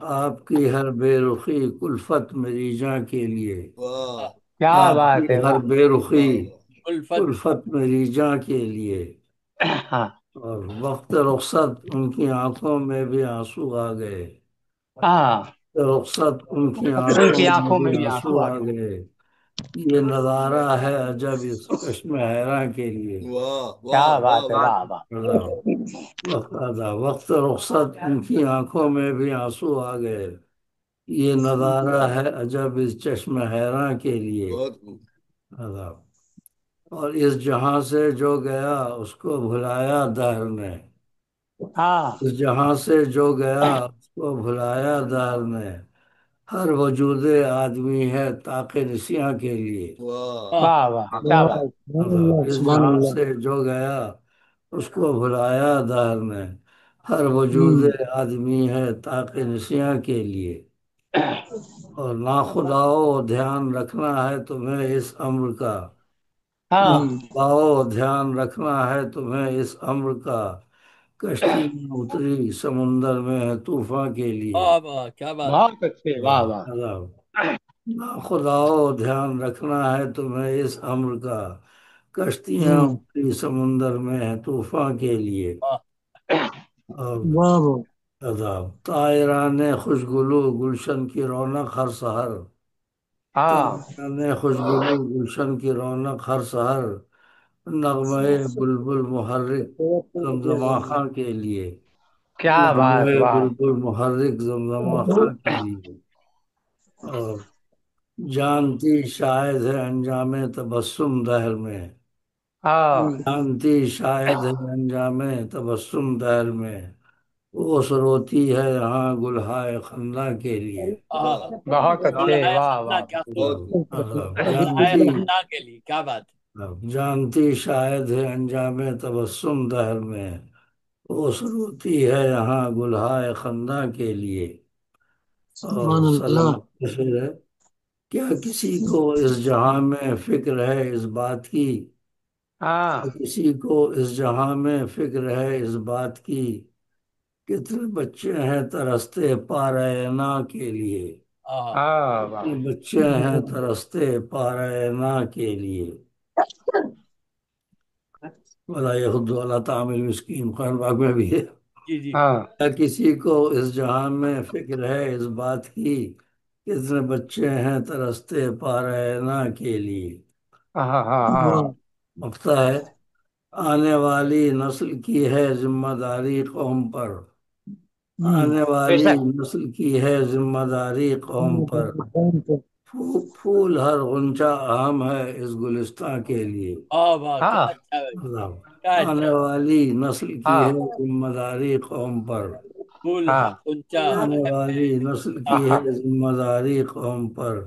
آپ کی ہر بے رخی کلفت میری جاں کے لیے، واہ کیا آپ بات کی ہے، ہر واہ. بے رخی الفت کلفت میری جاں کے لیے، ہاں اور وقت رخصت ان کی آنکھوں میں بھی آنسو آ گئے، ہاں، رخصت ان کی ان آنکھوں کی میں آنکھوں بھی میں بھی آنسو آنسو آ آ گئے. گئے، یہ نظارہ ہے عجب اس چشم حیراں کے لیے، واہ کیا واہ واہ بات ہے، واہ واہ واہ. وقت رخصت ان کی آنکھوں میں بھی آنسو آ گئے، یہ نظارہ ہے عجب اس چشم حیراں کے لیے، بہت خوب عذاب. اور اس جہاں سے جو گیا اس کو بھلایا دہر نے، ہاں اس جہاں سے جو گیا اس کو بھلایا دہر نے، ہر وجود آدمی ہے طاق نسیاں کے لیے، واہ واہ واہ، کیا بات. اس سبحان جہاں اللہ. سے جو گیا اس کو بھلایا دہر نے، ہر وجود آدمی ہے طاق نسیاں کے لیے، اور ناخداؤ دھیان رکھنا ہے تمہیں اس امر کا، ہاں ناخداؤ دھیان رکھنا ہے تمہیں اس امر کا، کشتی میں اتری سمندر میں ہے طوفان کے لیے، واہ واہ کیا بات ہے. بہت اچھے، واہ واہ. ناخداؤ دھیان رکھنا ہے تمہیں اس امر کا، کشتیاں اتری سمندر میں ہے طوفان کے لیے، واہ اور واہ واہ. عذاب طائران خوشگلو گلشن کی رونق ہر سحر، ہاں طائران خوشگلو گلشن کی رونق ہر سحر، نغمہ بلبل محرک زمزمہ خاں کے لیے، کیا نغمہ بات، واہ. بلبل محرک زمزمہ خاں کے لیے، اور جانتی شاید ہے انجام تبسم دہر میں، ہاں جانتی شاید ہے انجام تبسم دہر میں، اوس روتی ہے یہاں گلہائے خندہ کے لیے، آہ، بہت اچھے، گلہائے واہ خندہ واہ. کیا بہت خوب گلہائے جانتی خندہ کے لیے کیا بات ہے. جانتی شاید ہے انجام تبسم دہر میں، اوس روتی ہے یہاں گلہائے خندہ کے لیے، اور سبحان اللہ. سلام شعر ہے. کیا کسی کو اس جہاں میں فکر ہے اس بات کی، ہاں کسی کو اس جہاں میں فکر ہے اس بات کی، کتنے بچے ہیں ترستے پارائنا کے لیے، آہ ہاں واہ. کتنے بچے ہیں ترستے پارائنا کے لیے، ولا یحض علی طعام المسکین قرآن پاک میں بھی ہے. جی جی ہاں کیا کسی کو اس جہاں میں فکر ہے اس بات کی، کتنے بچے ہیں ترستے پارائنا کے لیے، ہاں ہاں ہاں. مفتا ہے. آنے والی نسل کی ہے ذمہ داری قوم پر، آنے بے والی شک. نسل کی ہے ذمہ داری قوم پر، پھول ہر غنچہ اہم ہے اس گلستان کے لیے، واہ واہ کیا ہاں اچھا ہے. کیا اچھا آنے ہے. والی نسل کی ہاں ہے ذمہ داری قوم پر، پھول ہاں. ہر کنچا آنے اہم ہے. والی نسل کی آہا. ہے ذمہ داری قوم پر،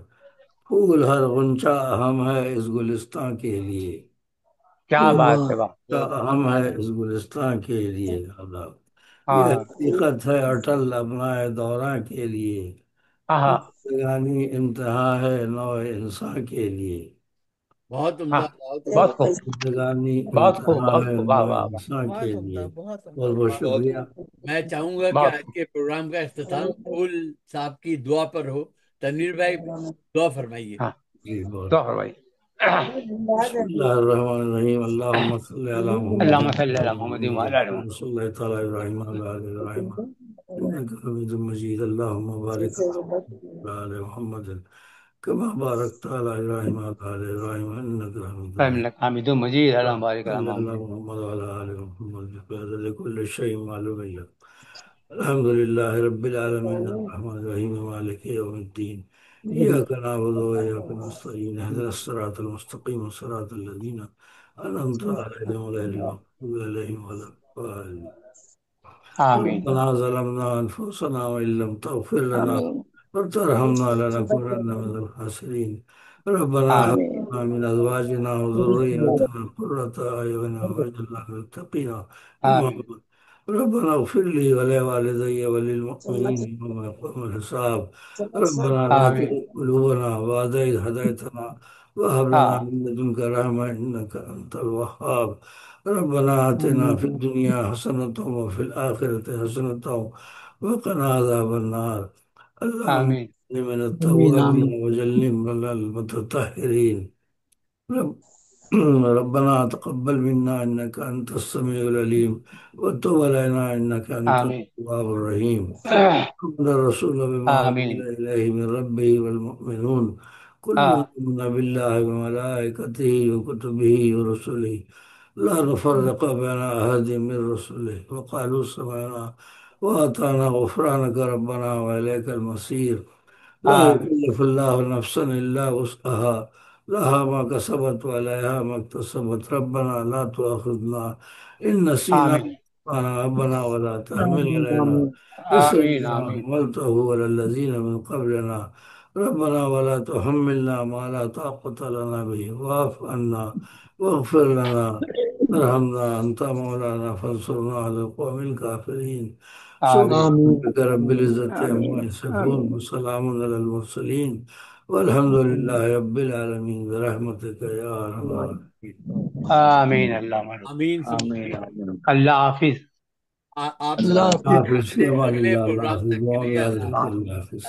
پھول ہر غنچہ اہم ہے اس گلستان کے لیے، کیا پھول بات ہے، واہ. کا اہم ہے اس گلستان کے لیے، اللہ. یہ ہاں حقیقت ہے اٹل ابنائے دوراں کے لیے، ہاں زندگانی انتہا ہے نو انسان کے لیے، بہت ہاں. عمدہ بہت عمدہ. بہت خوب، زندگانی بہت خوب، انتہا بہت ہے خوب، نو واہ واہ واہ. انسان کے بہت لیے. عمدہ، بہت بہت عمدہ. بہت بہت شکریہ. خوب میں چاہوں گا کہ بہت آج خوب. کے پروگرام کا اختتام پھول صاحب کی دعا پر ہو. تنویر بھائی دعا فرمائیے. ہاں جی بہت تو بھائی. بسم اللہ الرحمن الرحیم، اللہم صلی علی محمد اللهم صل على محمد وعلى ال محمد. صلی اللہ تعالی ابراہیم وعلی آل ابراہیم انک حمید مجید، اللہم بارک علی آل محمد کما بارکت علی ابراہیم وعلی آل ابراہیم انک حمید مجید. انك حميد مجيد. اللهم بارك على صلی اللہ محمد. محمد وعلی آل محمد بقدر کل شیء معلوم. الحمد لله رب العالمين الرحمن الرحيم مالك يوم الدين إياك نعبد وإياك نستعين اهدنا الصراط المستقيم صراط الذين أنعمت عليهم غير المغضوب عليهم ولا الضالين. آمين. ربنا ظلمنا أنفسنا وإن لم تغفر لنا آمين. وترحمنا لنكونن من الخاسرين. ربنا هب آمين. لنا من أزواجنا وذرياتنا قرة أعين واجعلنا للمتقين آمين. إماما. ربنا اغفر لي ولوالدي وللمؤمنين يوم يقوم الحساب. ربنا لا آمين. تزغ قلوبنا بعد إذ هديتنا وهب لنا آه. من لدنك رحمة إنك أنت الوهاب. ربنا آتنا في الدنيا حسنة وفي الآخرة حسنة وقنا عذاب النار. اللهم آمين اجعلني من آمين التوابين واجعلني من المتطهرين. رب ربنا تقبل منا إنك أنت السميع العليم وتب علينا إنك أنت آمين التواب الرحيم. محمد الرسول بما آمين أنزل إليه من ربه والمؤمنون كل آمنا بالله وملائكته وكتبه ورسله لا نفرق بين أحد من رسله وقالوا سمعنا وأطعنا غفرانك ربنا وإليك المصير. لا آمين يكلف الله نفسا إلا وسعها لها ما كسبت وعليها ما اكتسبت ربنا لا تؤاخذنا إن نسينا آمين أخطأنا ربنا ولا تحمل علينا إصرا آمين كما آمين حملته على الذين من قبلنا ربنا ولا تحملنا ما لا طاقة لنا به واعف عنا واغفر لنا وارحمنا أنت مولانا فانصرنا على القوم الكافرين. سبحان آمين ربك رب العزة عما آمين يصفون آمين وسلام على المرسلين والحمد لله رب العالمين برحمتك يا أرحم الراحمين. آمين اللهم امین ثم آمين آمین۔ آمين اللہ حافظ آپ اللہ سب حافظ، فی امان اپنے اللہ، اللہ پروگرام حافظ، تک کے دعا میں لیے یاد اللہ رکھیے، حافظ۔ اللہ حافظ۔